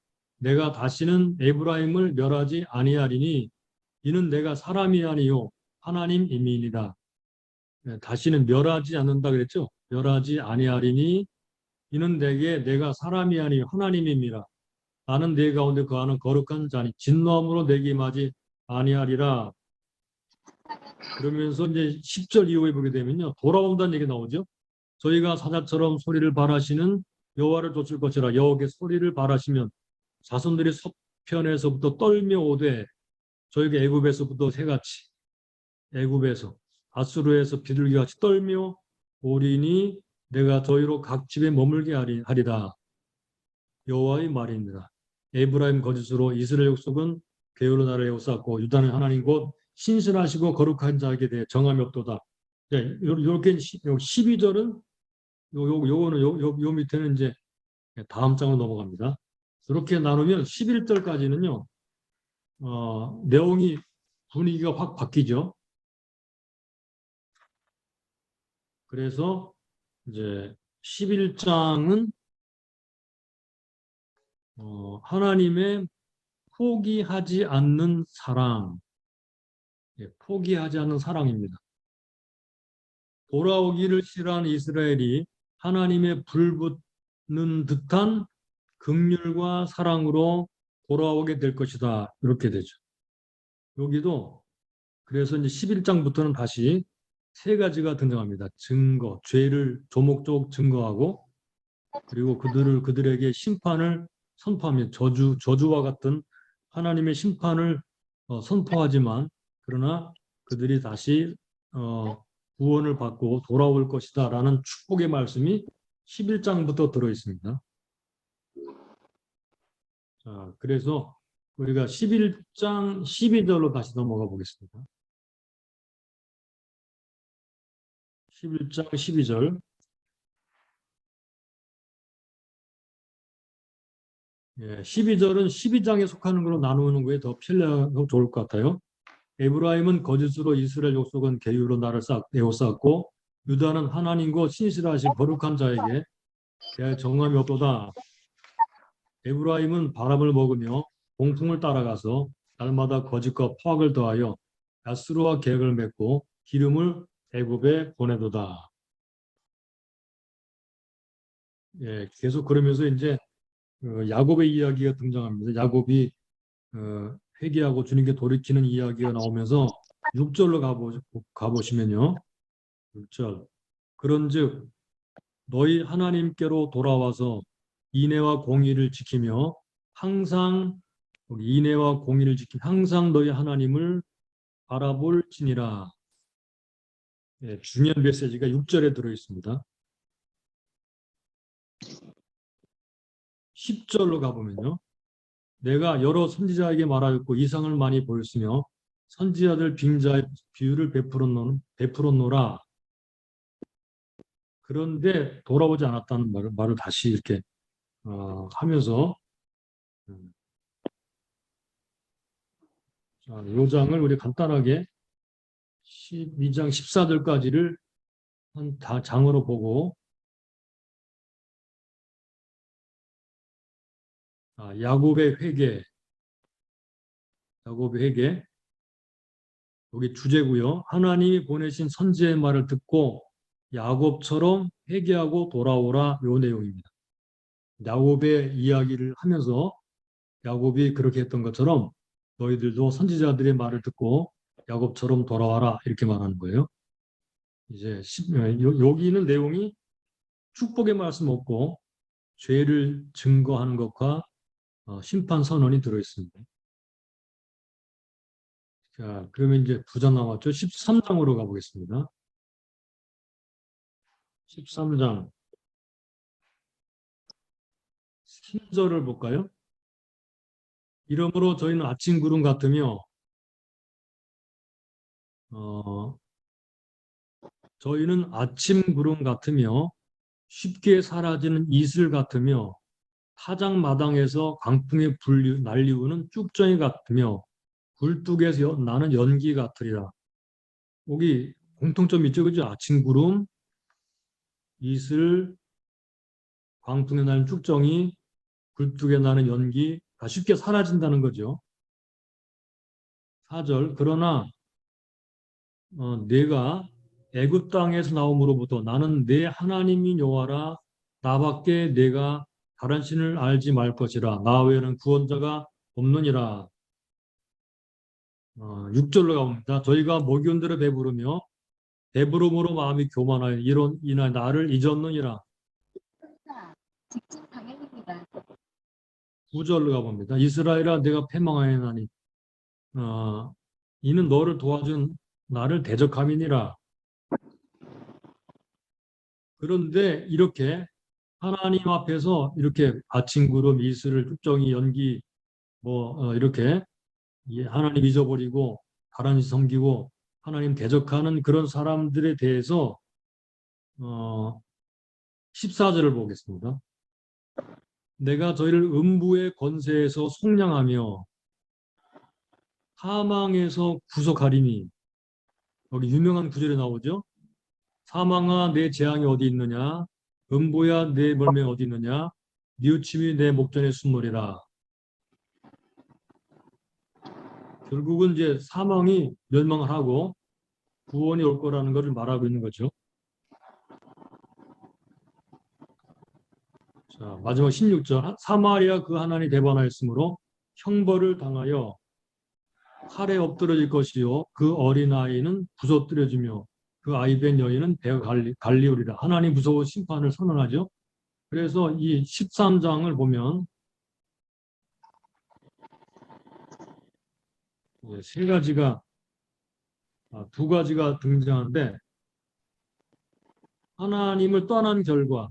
내가 다시는 에브라임을 멸하지 아니하리니 이는 내가 사람이 아니요 하나님이니이다. 다시는 멸하지 않는다 그랬죠. 멸하지 아니하리니 이는 내가 사람이 아니요 하나님입니다. 나는 내 가운데 거하는 거룩한 자니 진노함으로 내게 임하지 아니하리라. 그러면서 이제 10절 이후에 보게 되면요. 돌아온다는 얘기 나오죠. 저희가 사자처럼 소리를 발하시는 여호와를 좇을 것이라. 여호와께 소리를 발하시면 자손들이 서편에서부터 떨며 오되 저희가 애굽에서부터 새같이 애굽에서 아수르에서 비둘기같이 떨며 오리니 내가 저희로 각 집에 머물게 하리라. 여호와의 말입니다. 에브라임 거짓으로 이스라엘 족속은 게으르 나를 에워쌌고 유다는 하나님 곧 신실하시고 거룩한 자에게 대해 정함이 없도다. 이렇게 12절은 요거는 요 밑에는 이제 다음 장으로 넘어갑니다. 이렇게 나누면 11절까지는요. 내용이 분위기가 확 바뀌죠. 그래서 이제 11장은 하나님의 포기하지 않는 사랑, 포기하지 않는 사랑입니다. 돌아오기를 싫어하는 이스라엘이 하나님의 불붙는 듯한 긍휼과 사랑으로 돌아오게 될 것이다. 이렇게 되죠. 여기도 그래서 이제 11장부터는 다시 세 가지가 등장합니다. 증거, 죄를 조목조목 증거하고 그리고 그들에게 심판을 선포하며 저주와 같은 하나님의 심판을 선포하지만 그러나 그들이 다시 구원을 받고 돌아올 것이다 라는 축복의 말씀이 11장부터 들어있습니다. 자, 그래서 우리가 11장 12절로 다시 넘어가 보겠습니다. 11장 12절. 12절은 12장에 속하는 걸로 나누는 거에 더 편리하고 좋을 것 같아요. 에브라임은 거짓으로 이스라엘 족속은 계유로 나를 에워쌌고 유다는 하나님과 신실하신 거룩한 자에게 대할 정함이 없도다. 에브라임은 바람을 먹으며 공풍을 따라가서 날마다 거짓과 포악을 더하여 야스루와 계획을 맺고 기름을 애굽에 보내도다. 계속 그러면서 이제 야곱의 이야기가 등장합니다. 야곱이 회개하고 주님께 돌이키는 이야기가 나오면서 6절로 가보시면요. 6절. 그런즉 너희 하나님께로 돌아와서 인애와 공의를 지키며 항상 인애와 공의를 지키며 항상 너희 하나님을 바라볼지니라. 중요한 메시지가 6절에 들어있습니다. 10절로 가보면요. 내가 여러 선지자에게 말하였고 이상을 많이 보였으며 선지자들 빙자의 비유를 베풀었노라. 그런데 돌아오지 않았다는 말을 다시 이렇게 하면서 자, 이 장을 우리 간단하게 12장 14절까지를 다 장으로 보고 야곱의 회개 여기 주제고요. 하나님이 보내신 선지의 말을 듣고 야곱처럼 회개하고 돌아오라 요 내용입니다. 야곱의 이야기를 하면서 야곱이 그렇게 했던 것처럼 너희들도 선지자들의 말을 듣고 야곱처럼 돌아와라 이렇게 말하는 거예요. 이제 여기 있는 내용이 축복의 말씀 없고 죄를 증거하는 것과 심판 선언이 들어있습니다. 자, 그러면 이제 2장 남았죠. 13장으로 가보겠습니다. 13장 3절을 볼까요? 이러므로 저희는 아침 구름 같으며 저희는 아침 구름 같으며 쉽게 사라지는 이슬 같으며 타작마당에서 강풍에 날리우는 쭉정이 같으며 굴뚝에서 나는 연기 같으리라. 여기 공통점이 있죠, 그죠? 아침 구름, 이슬, 강풍에 나는 쭉정이, 굴뚝에 나는 연기 다 쉽게 사라진다는 거죠. 4절 그러나 내가 애굽 땅에서 나옴으로부터 나는 내 하나님인 여호와라. 나밖에 내가 다른 신을 알지 말 것이라. 나 외에는 구원자가 없느니라. 6절로 가봅니다. 저희가 먹이온 대로 배부르며 배부름으로 마음이 교만하여 이런 이나 나를 잊었느니라. 직진 방향입니다. 9절로 가봅니다. 이스라엘아 내가 패망하였나니 이는 너를 도와준 나를 대적함이니라. 그런데 이렇게 하나님 앞에서 이렇게 아침 구름, 이슬을, 쭉정이, 연기 이렇게 하나님 잊어버리고 다른 신 섬기고 하나님 대적하는 그런 사람들에 대해서 14절을 보겠습니다. 내가 저희를 음부의 권세에서 속량하며 사망에서 구속하리니. 여기 유명한 구절이 나오죠. 사망아 내 재앙이 어디 있느냐, 음부야 내 멀매 어디 있느냐, 뉘우침이 내 목전에 숨으리라. 결국은 이제 사망이 멸망을 하고 구원이 올 거라는 것을 말하고 있는 거죠. 자, 마지막 16절. 사마리아 그 하나님 대반하였으므로 형벌을 당하여 칼에 엎드러질 것이요 그 어린아이는 부서뜨려지며 그 아이된 여인은 배가 갈리우리라. 하나님 무서워 심판을 선언하죠. 그래서 이 13장을 보면 세 가지가 두 가지가 등장하는데 하나님을 떠난 결과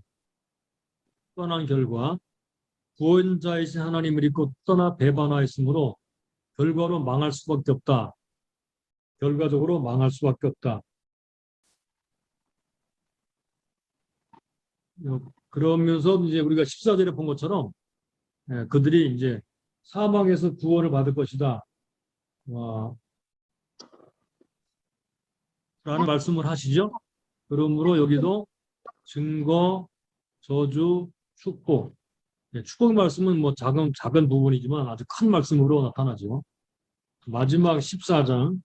구원자이신 하나님을 잊고 떠나 배반하였으므로 결과로 망할 수밖에 없다. 결과적으로 망할 수밖에 없다. 그러면서 이제 우리가 14절에 본 것처럼 그들이 이제 사망에서 구원을 받을 것이다. 라는 말씀을 하시죠. 그러므로 여기도 증거, 저주, 축복. 축복 말씀은 뭐 작은 부분이지만 아주 큰 말씀으로 나타나죠. 마지막 14장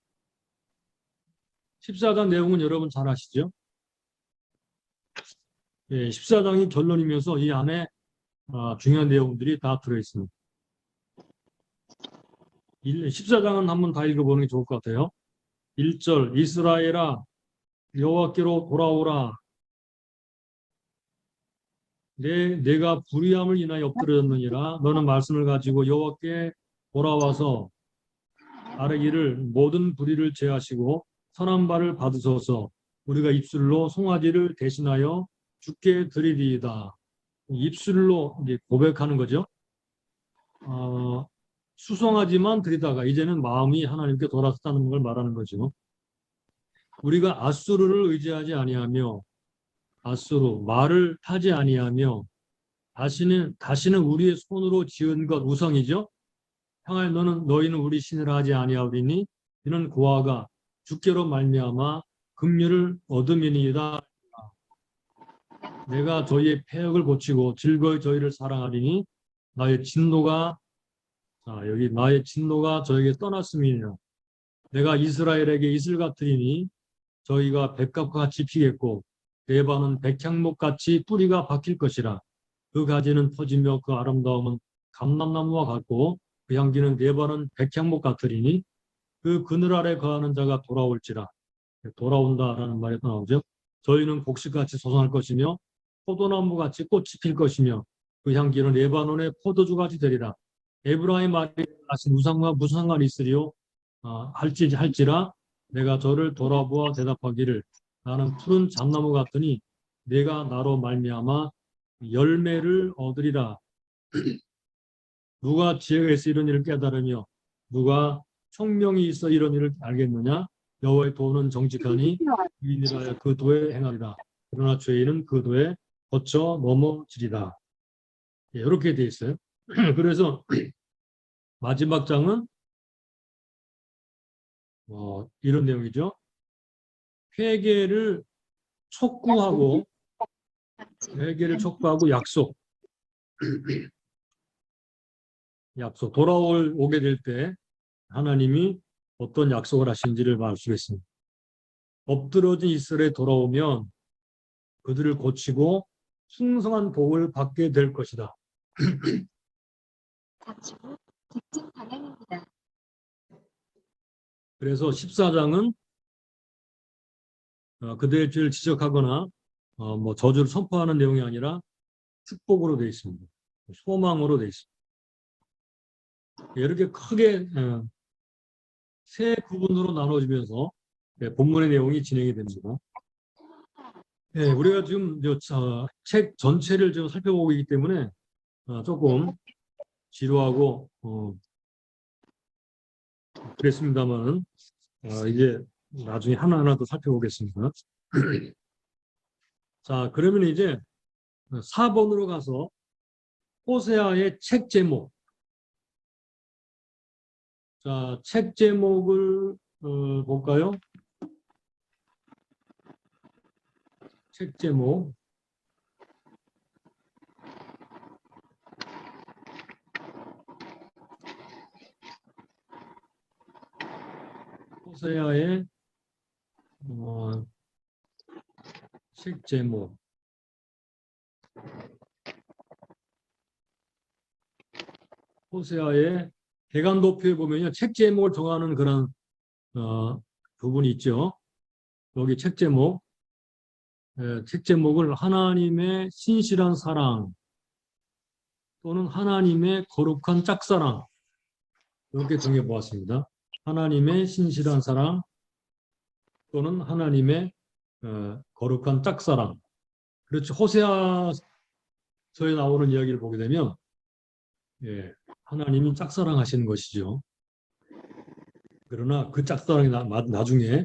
내용은 여러분 잘 아시죠? 14장이 결론이면서 이 안에 중요한 내용들이 다 들어있습니다. 14장은 한번 다 읽어보는 게 좋을 것 같아요. 1절 이스라엘아 여호와께로 돌아오라. 내가 불의함을 인하여 엎드렸느니라. 너는 말씀을 가지고 여호와께 돌아와서 아뢰기를 모든 불의를 제하시고 선한 바를 받으소서. 우리가 입술로 송아지를 대신하여 주께 드리리이다. 입술로 이제 고백하는 거죠. 수송아지만 드리다가 이제는 마음이 하나님께 돌아섰다는 걸 말하는 거죠. 우리가 앗수르를 의지하지 아니하며 앗수르 말을 타지 아니하며 다시는 우리의 손으로 지은 것 우성이죠. 향하여 너희는 우리 신이라 하지 아니하오리니 이는 고아가 주께로 말미암아 긍휼을 얻음이니이다. 내가 저희의 패역을 고치고 즐거이 저희를 사랑하리니 나의 진노가 저에게 떠났음이니라. 내가 이스라엘에게 이슬 같으리니 저희가 백합과 같이 피겠고 레바논 백향목 같이 뿌리가 박힐 것이라. 그 가지는 터지며 그 아름다움은 감람나무와 같고 그 향기는 레바논 백향목 같으리니 그 그늘 아래 거하는 자가 돌아올지라. 돌아온다라는 말이 또 나오죠. 저희는 곡식같이 솟아날 것이며 포도나무같이 꽃이 필 것이며 그 향기는 레바논의 포도주같이 되리라. 에브라임 말이 하신 우상과 무슨 상관이 있으리요? 할지라 내가 저를 돌아보아 대답하기를 나는 푸른 잣나무 같으니 내가 나로 말미암아 열매를 얻으리라. 누가 지혜가 있어 이런 일을 깨달으며 누가 총명이 있어 이런 일을 알겠느냐? 여호와의 도는 정직하니 의인이라 그 도에 행하리라. 그러나 죄인은 그 도에 거쳐 넘어지리라. 예, 이렇게 돼 있어요. 그래서 마지막 장은 이런 내용이죠. 회개를 촉구하고 약속. 오게 될 때 하나님이 어떤 약속을 하신지를 말씀했습니다. 엎드러진 이스라엘에 돌아오면 그들을 고치고 풍성한 복을 받게 될 것이다. 특징 방향입니다. 그래서 14장은 그들의 죄를 지적하거나 저주를 선포하는 내용이 아니라 축복으로 되어 있습니다. 소망으로 되어 있습니다. 이렇게 크게 세 부분으로 나눠지면서 본문의 내용이 진행이 됩니다. 네, 우리가 지금 책 전체를 좀 살펴보고 있기 때문에 조금 지루하고 그랬습니다만 이제 나중에 하나하나 더 살펴보겠습니다. 자, 그러면 이제 4번으로 가서 호세아의 책 제목. 자, 책 제목을 볼까요? 책 제목. 호세아의 책 제목. 호세아의 개간도표에 보면요, 책 제목을 정하는 그런 부분이 있죠. 여기 책 제목. 책 제목을 하나님의 신실한 사랑 또는 하나님의 거룩한 짝사랑 이렇게 정해보았습니다. 하나님의 신실한 사랑 또는 하나님의 거룩한 짝사랑. 그렇죠. 호세아서에 나오는 이야기를 보게 되면 하나님이 짝사랑하시는 것이죠. 그러나 그 짝사랑이 나중에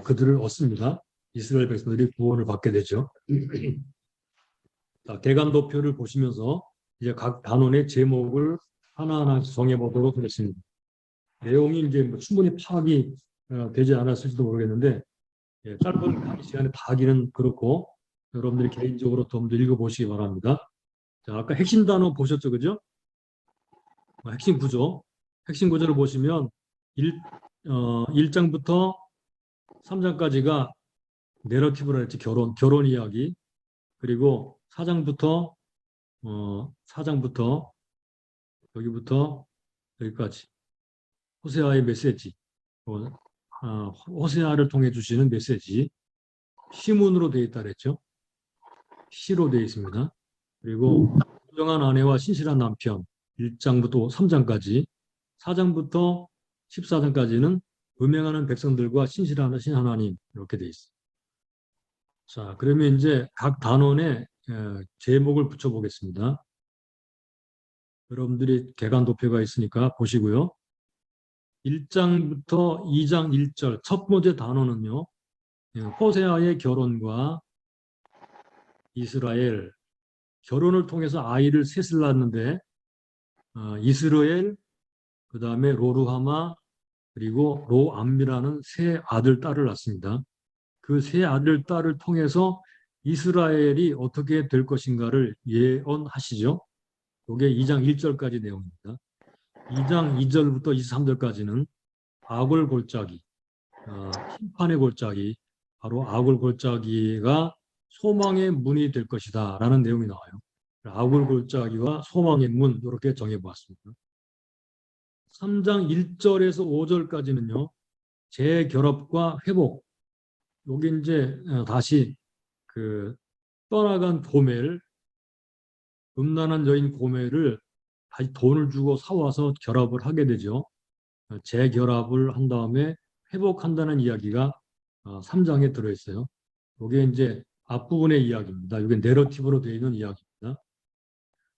그들을 얻습니다. 이스라엘 백성들이 구원을 받게 되죠. 자, 개간도표를 보시면서 이제 각 단원의 제목을 하나하나 정해보도록 하겠습니다. 내용이 이제 충분히 파악이 되지 않았을지도 모르겠는데 짧은 강의 시간에 다 하기는 그렇고 여러분들이 개인적으로 좀 더 읽어보시기 바랍니다. 자, 아까 핵심 단어 보셨죠, 그죠? 핵심 구조. 핵심 구조를 보시면 1장부터 3장까지가 내러티브라 했지, 결혼 이야기. 그리고 4장부터 여기부터 여기까지 호세아의 메시지, 호세아를 통해 주시는 메시지, 시문으로 되어 있다 그랬죠. 시로 되어 있습니다. 그리고 부정한 아내와 신실한 남편 1장부터 3장까지, 4장부터 14장까지는 음행하는 백성들과 신실하신 하나님 이렇게 되어 있습니다. 자, 그러면 이제 각 단원에 제목을 붙여보겠습니다. 여러분들이 개간도표가 있으니까 보시고요. 1장부터 2장 1절 첫 번째 단어는요. 호세아의 결혼과 이스라엘, 결혼을 통해서 아이를 셋을 낳았는데 이스라엘, 그 다음에 로르하마, 그리고 로암미라는 세 아들, 딸을 낳습니다. 그 세 아들, 딸을 통해서 이스라엘이 어떻게 될 것인가를 예언하시죠. 이게 2장 1절까지 내용입니다. 2장 2절부터 23절까지는 아골 골짜기, 심판의 골짜기, 바로 아골 골짜기가 소망의 문이 될 것이다 라는 내용이 나와요. 아골 골짜기와 소망의 문 이렇게 정해보았습니다. 3장 1절에서 5절까지는요. 재결합과 회복. 여기 이제 다시 그 떠나간 고멜, 음란한 여인 고멜을 다시 돈을 주고 사와서 결합을 하게 되죠. 재결합을 한 다음에 회복한다는 이야기가 3장에 들어있어요. 이게 이제 앞부분의 이야기입니다. 이게 내러티브로 되어 있는 이야기입니다.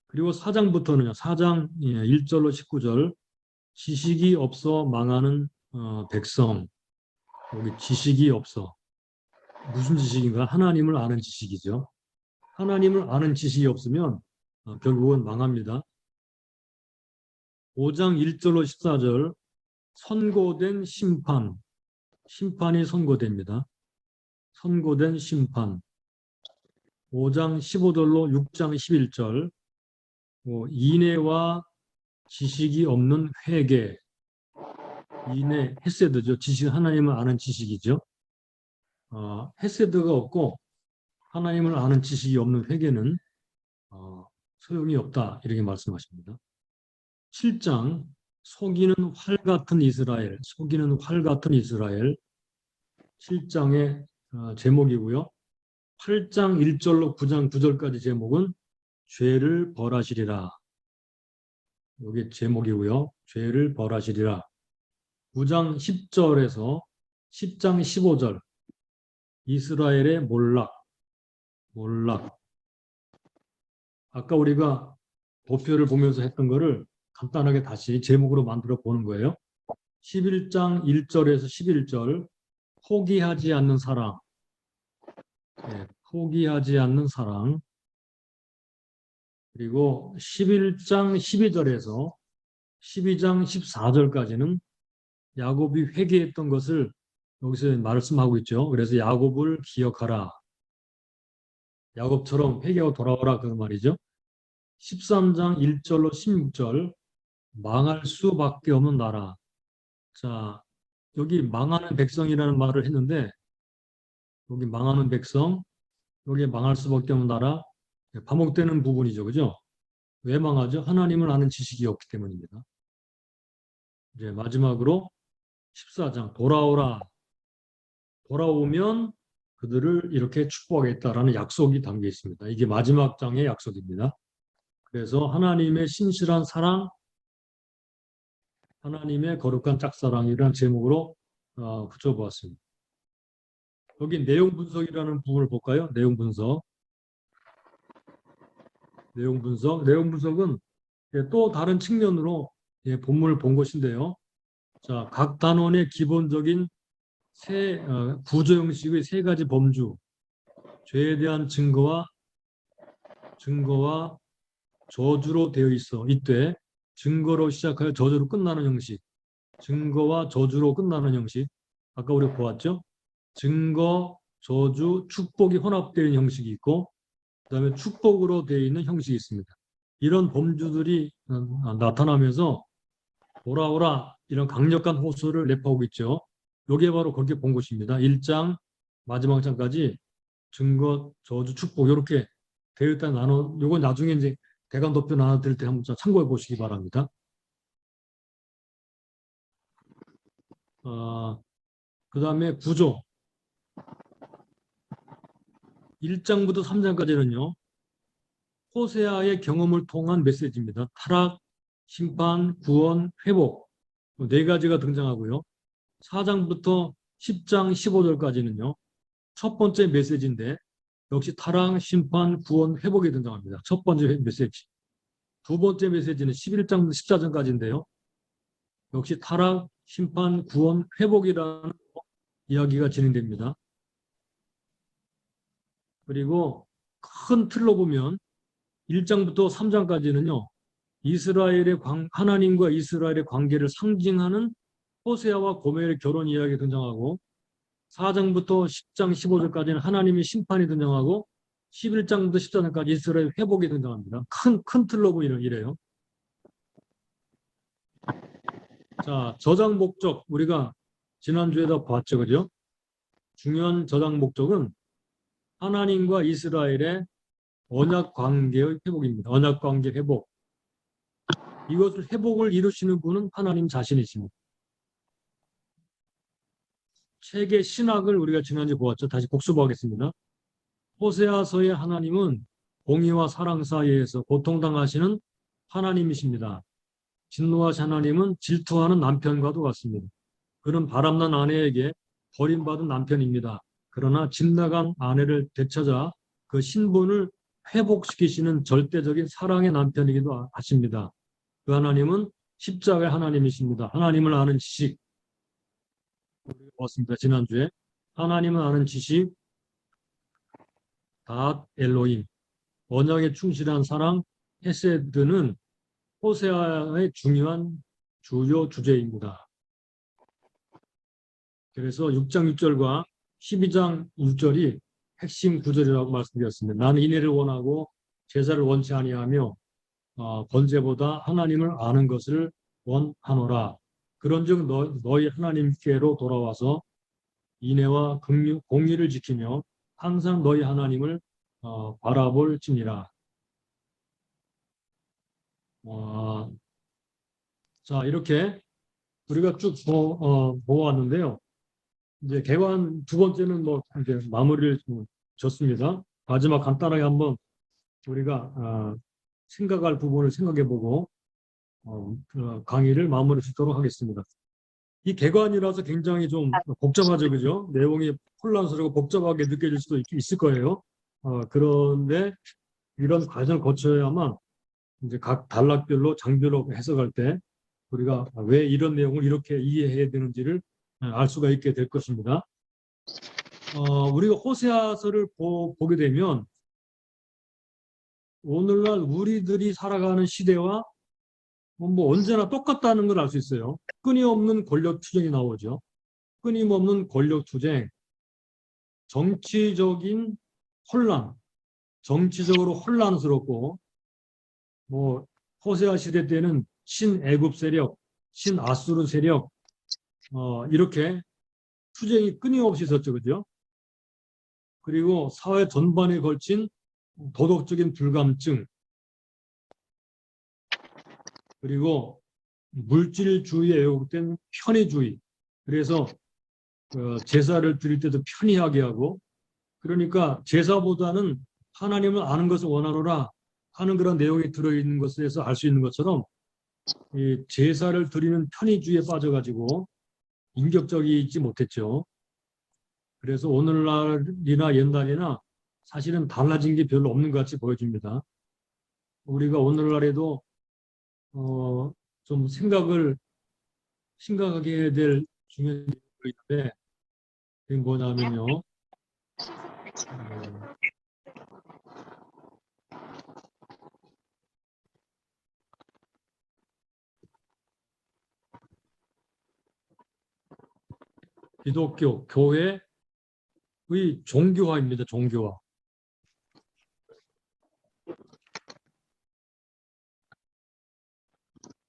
그리고 4장부터는요. 4장 1절로 19절 지식이 없어 망하는 백성. 여기 지식이 없어. 무슨 지식인가? 하나님을 아는 지식이죠. 하나님을 아는 지식이 없으면 결국은 망합니다. 5장 1절로 14절 선고된 심판. 심판이 선고됩니다. 선고된 심판. 5장 15절로 6장 11절 인애와 지식이 없는 회개. 인애, 헤세드죠. 지식, 하나님을 아는 지식이죠. 헤세드가 없고 하나님을 아는 지식이 없는 회개는 소용이 없다. 이렇게 말씀하십니다. 7장 속이는 활 같은 이스라엘. 속이는 활 같은 이스라엘. 7장의 제목이고요. 8장 1절로 9장 9절까지 제목은 죄를 벌하시리라. 이게 제목이고요. 죄를 벌하시리라. 9장 10절에서 10장 15절 이스라엘의 몰락. 아까 우리가 도표를 보면서 했던 거를 간단하게 다시 제목으로 만들어 보는 거예요. 11장 1절에서 11절 포기하지 않는 사랑. 포기하지 않는 사랑. 그리고 11장 12절에서 12장 14절까지는 야곱이 회개했던 것을 여기서 말씀하고 있죠. 그래서 야곱을 기억하라. 야곱처럼 회개하고 돌아오라 그 말이죠. 13장 1절로 16절 망할 수밖에 없는 나라. 자, 여기 망하는 백성이라는 말을 했는데 여기 망하는 백성, 여기 망할 수밖에 없는 나라 반복되는 부분이죠. 그죠? 왜 망하죠? 하나님을 아는 지식이 없기 때문입니다. 이제 마지막으로 14장 돌아오라. 돌아오면 그들을 이렇게 축복하겠다라는 약속이 담겨 있습니다. 이게 마지막 장의 약속입니다. 그래서 하나님의 신실한 사랑, 하나님의 거룩한 짝사랑이라는 제목으로 붙여보았습니다. 여기 내용 분석이라는 부분을 볼까요? 내용 분석. 내용 분석은 또 다른 측면으로 본문을 본 것인데요. 자, 각 단원의 기본적인 구조 형식의 세 가지 범주, 죄에 대한 증거와 저주로 되어 있어. 이때 증거로 시작하여 저주로 끝나는 형식, 증거와 저주로 끝나는 형식. 아까 우리 보았죠? 증거, 저주, 축복이 혼합되어 있는 형식이 있고 그다음에 축복으로 되어 있는 형식이 있습니다. 이런 범주들이 나타나면서 돌아오라 이런 강력한 호소를 내포하고 있죠. 이게 바로 그렇게 본 것입니다. 1장 마지막 장까지 증거, 저주, 축복 이렇게 되어 있다 나눠. 이건 나중에 이제 대강 도표 나눠드릴 때 한번 참고해 보시기 바랍니다. 그 다음에 구조. 1장부터 3장까지는요. 호세아의 경험을 통한 메시지입니다. 타락, 심판, 구원, 회복 네 가지가 등장하고요. 4장부터 10장 15절까지는요. 첫 번째 메시지인데 역시 타락, 심판, 구원, 회복이 등장합니다. 첫 번째 메시지. 두 번째 메시지는 11장부터 14장까지인데요. 역시 타락, 심판, 구원, 회복이라는 이야기가 진행됩니다. 그리고 큰 틀로 보면 1장부터 3장까지는요. 하나님과 이스라엘의 관계를 상징하는 호세아와 고멜의 결혼 이야기가 등장하고 4장부터 10장 15절까지는 하나님의 심판이 등장하고 11장부터 14장까지 이스라엘 회복이 등장합니다. 큰 틀로 보이는 이래요. 자, 저장 목적 우리가 지난주에도 봤죠. 그죠? 중요한 저장 목적은 하나님과 이스라엘의 언약 관계의 회복입니다. 언약 관계 회복. 이것을 회복을 이루시는 분은 하나님 자신이십니다. 책의 신학을 우리가 지난주에 보았죠. 다시 복습하겠습니다. 호세아서의 하나님은 공의와 사랑 사이에서 고통당하시는 하나님이십니다. 진노하신 하나님은 질투하는 남편과도 같습니다. 그는 바람난 아내에게 버림받은 남편입니다. 그러나 집 나간 아내를 되찾아 그 신분을 회복시키시는 절대적인 사랑의 남편이기도 하십니다. 그 하나님은 십자가의 하나님이십니다. 하나님을 아는 지식, 우리가 봤습니다. 지난주에. 하나님을 아는 지식, 닷 엘로힘, 언약에 충실한 사랑, 헤세드는 호세아의 중요한 주요 주제입니다. 그래서 6장 6절과 12장 6절이 핵심 구절이라고 말씀드렸습니다. 나는 인애를 원하고 제사를 원치 아니하며 번제보다 하나님을 아는 것을 원하노라. 그런즉 너희 하나님께로 돌아와서 인애와 공의를 지키며 항상 너희 하나님을 바라볼지니라. 자, 이렇게 우리가 쭉 보았는데요. 이제 개관 두 번째는 뭐 이제 마무리를 줬습니다. 마지막 간단하게 한번 우리가 생각할 부분을 생각해보고 강의를 마무리 짓도록 하겠습니다. 이 개관이라서 굉장히 좀 복잡하죠, 그죠? 내용이 혼란스럽고 복잡하게 느껴질 수도 있을 거예요. 그런데 이런 과정을 거쳐야만 이제 각 단락별로 장별로 해석할 때 우리가 왜 이런 내용을 이렇게 이해해야 되는지를 알 수가 있게 될 것입니다. 우리가 호세아서를 보게 되면 오늘날 우리들이 살아가는 시대와 뭐 언제나 똑같다는 걸 알 수 있어요. 끊임없는 권력 투쟁이 나오죠. 끊임없는 권력 투쟁, 정치적인 혼란, 정치적으로 혼란스럽고 뭐 호세아 시대 때는 신애굽 세력, 신아수르 세력 이렇게 투쟁이 끊임없이 있었죠, 그죠? 그리고 사회 전반에 걸친 도덕적인 불감증, 그리고 물질주의에 왜곡된 편의주의. 그래서 제사를 드릴 때도 편의하게 하고, 그러니까 제사보다는 하나님을 아는 것을 원하노라 하는 그런 내용이 들어있는 것에서 알 수 있는 것처럼 이 제사를 드리는 편의주의에 빠져가지고 인격적이지 못했죠. 그래서 오늘날이나 옛날이나 사실은 달라진 게 별로 없는 것 같이 보여집니다. 우리가 오늘날에도 좀 심각하게 해야 될 중요한 일이 있는데 그게 뭐냐면요. 기독교, 교회의 종교화입니다. 종교화.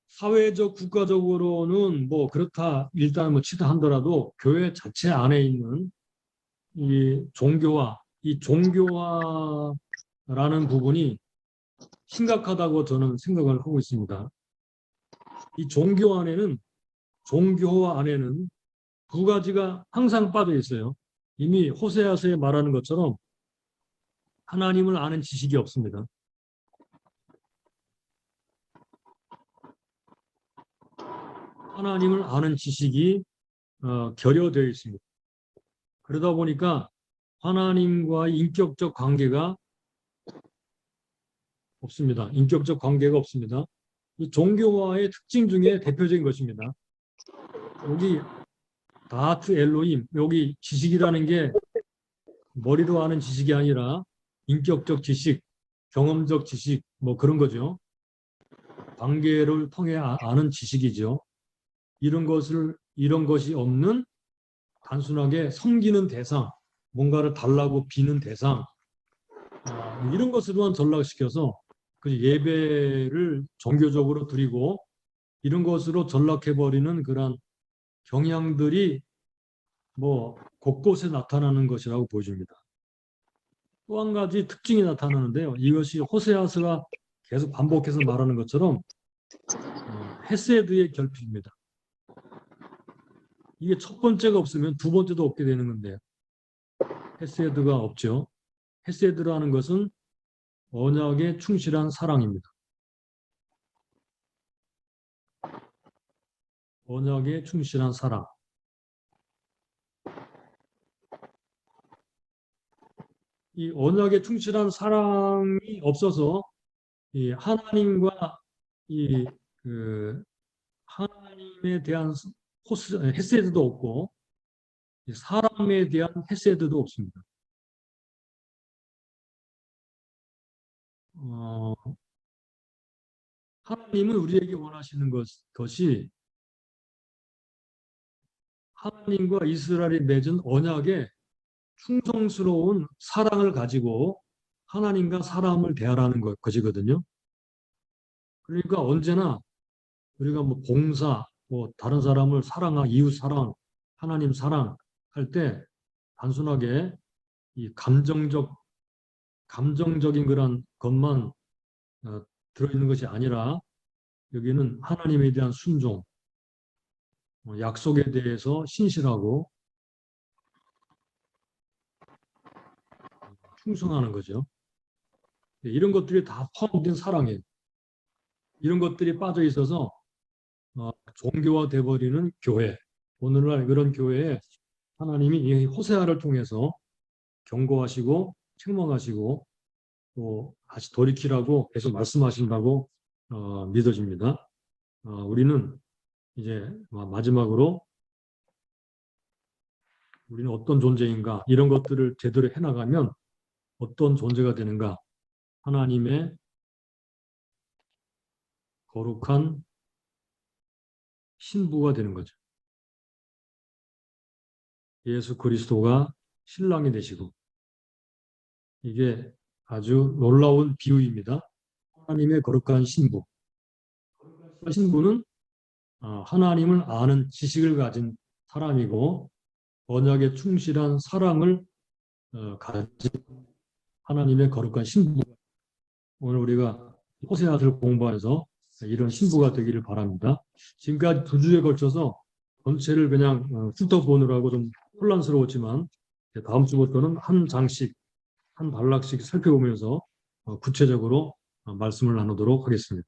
사회적, 국가적으로는 뭐 그렇다 일단 뭐 치다 하더라도 교회 자체 안에 있는 이 종교화, 이 종교화라는 부분이 심각하다고 저는 생각을 하고 있습니다. 이 종교화 안에는 두 가지가 항상 빠져 있어요. 이미 호세아서에 말하는 것처럼 하나님을 아는 지식이 없습니다. 하나님을 아는 지식이 결여되어 있습니다. 그러다 보니까 하나님과의 인격적 관계가 없습니다. 인격적 관계가 없습니다. 이 종교화의 특징 중에 대표적인 것입니다. 여기 다트 엘로힘, 여기 지식이라는 게 머리로 아는 지식이 아니라 인격적 지식, 경험적 지식, 뭐 그런 거죠. 관계를 통해 아는 지식이죠. 이런 것이 없는 단순하게 섬기는 대상, 뭔가를 달라고 비는 대상, 이런 것으로만 전락시켜서 그 예배를 종교적으로 드리고 이런 것으로 전락해버리는 그런 경향들이 뭐 곳곳에 나타나는 것이라고 보여집니다. 또 한 가지 특징이 나타나는데요. 이것이 호세아서가 계속 반복해서 말하는 것처럼 헤세드의 결핍입니다. 이게 첫 번째가 없으면 두 번째도 없게 되는 건데요. 헤세드가 없죠. 헤세드라는 것은 언약에 충실한 사랑입니다. 언약에 충실한 사랑. 이 언약에 충실한 사랑이 없어서 이 하나님과 이 하나님에 대한 헤세드도 없고 사람에 대한 헤세드도 없습니다. 하나님은 우리에게 원하시는 것이 하나님과 이스라엘이 맺은 언약에 충성스러운 사랑을 가지고 하나님과 사람을 대하라는 것이거든요. 그러니까 언제나 우리가 뭐 봉사, 뭐 다른 사람을 사랑하, 이웃 사랑, 하나님 사랑 할 때 단순하게 이 감정적인 그런 것만 들어있는 것이 아니라 여기는 하나님에 대한 순종, 약속에 대해서 신실하고 충성하는 거죠. 이런 것들이 다 포함된 사랑이에요. 이런 것들이 빠져 있어서 종교화돼 버리는 교회. 오늘날 그런 교회에 하나님이 이 호세아를 통해서 경고하시고 책망하시고 또 다시 돌이키라고 계속 말씀하신다고 믿어집니다. 우리는 이제 마지막으로 우리는 어떤 존재인가 이런 것들을 제대로 해나가면 어떤 존재가 되는가 하나님의 거룩한 신부가 되는 거죠. 예수 그리스도가 신랑이 되시고 이게 아주 놀라운 비유입니다. 하나님의 거룩한 신부. 신부는 하나님을 아는 지식을 가진 사람이고 언약에 충실한 사랑을 가진 하나님의 거룩한 신부. 오늘 우리가 호세아를 공부해서 이런 신부가 되기를 바랍니다. 지금까지 2주에 걸쳐서 전체를 그냥 훑어보느라고 좀 혼란스러웠지만 다음 주부터는 한 장씩, 한 단락씩 살펴보면서 구체적으로 말씀을 나누도록 하겠습니다.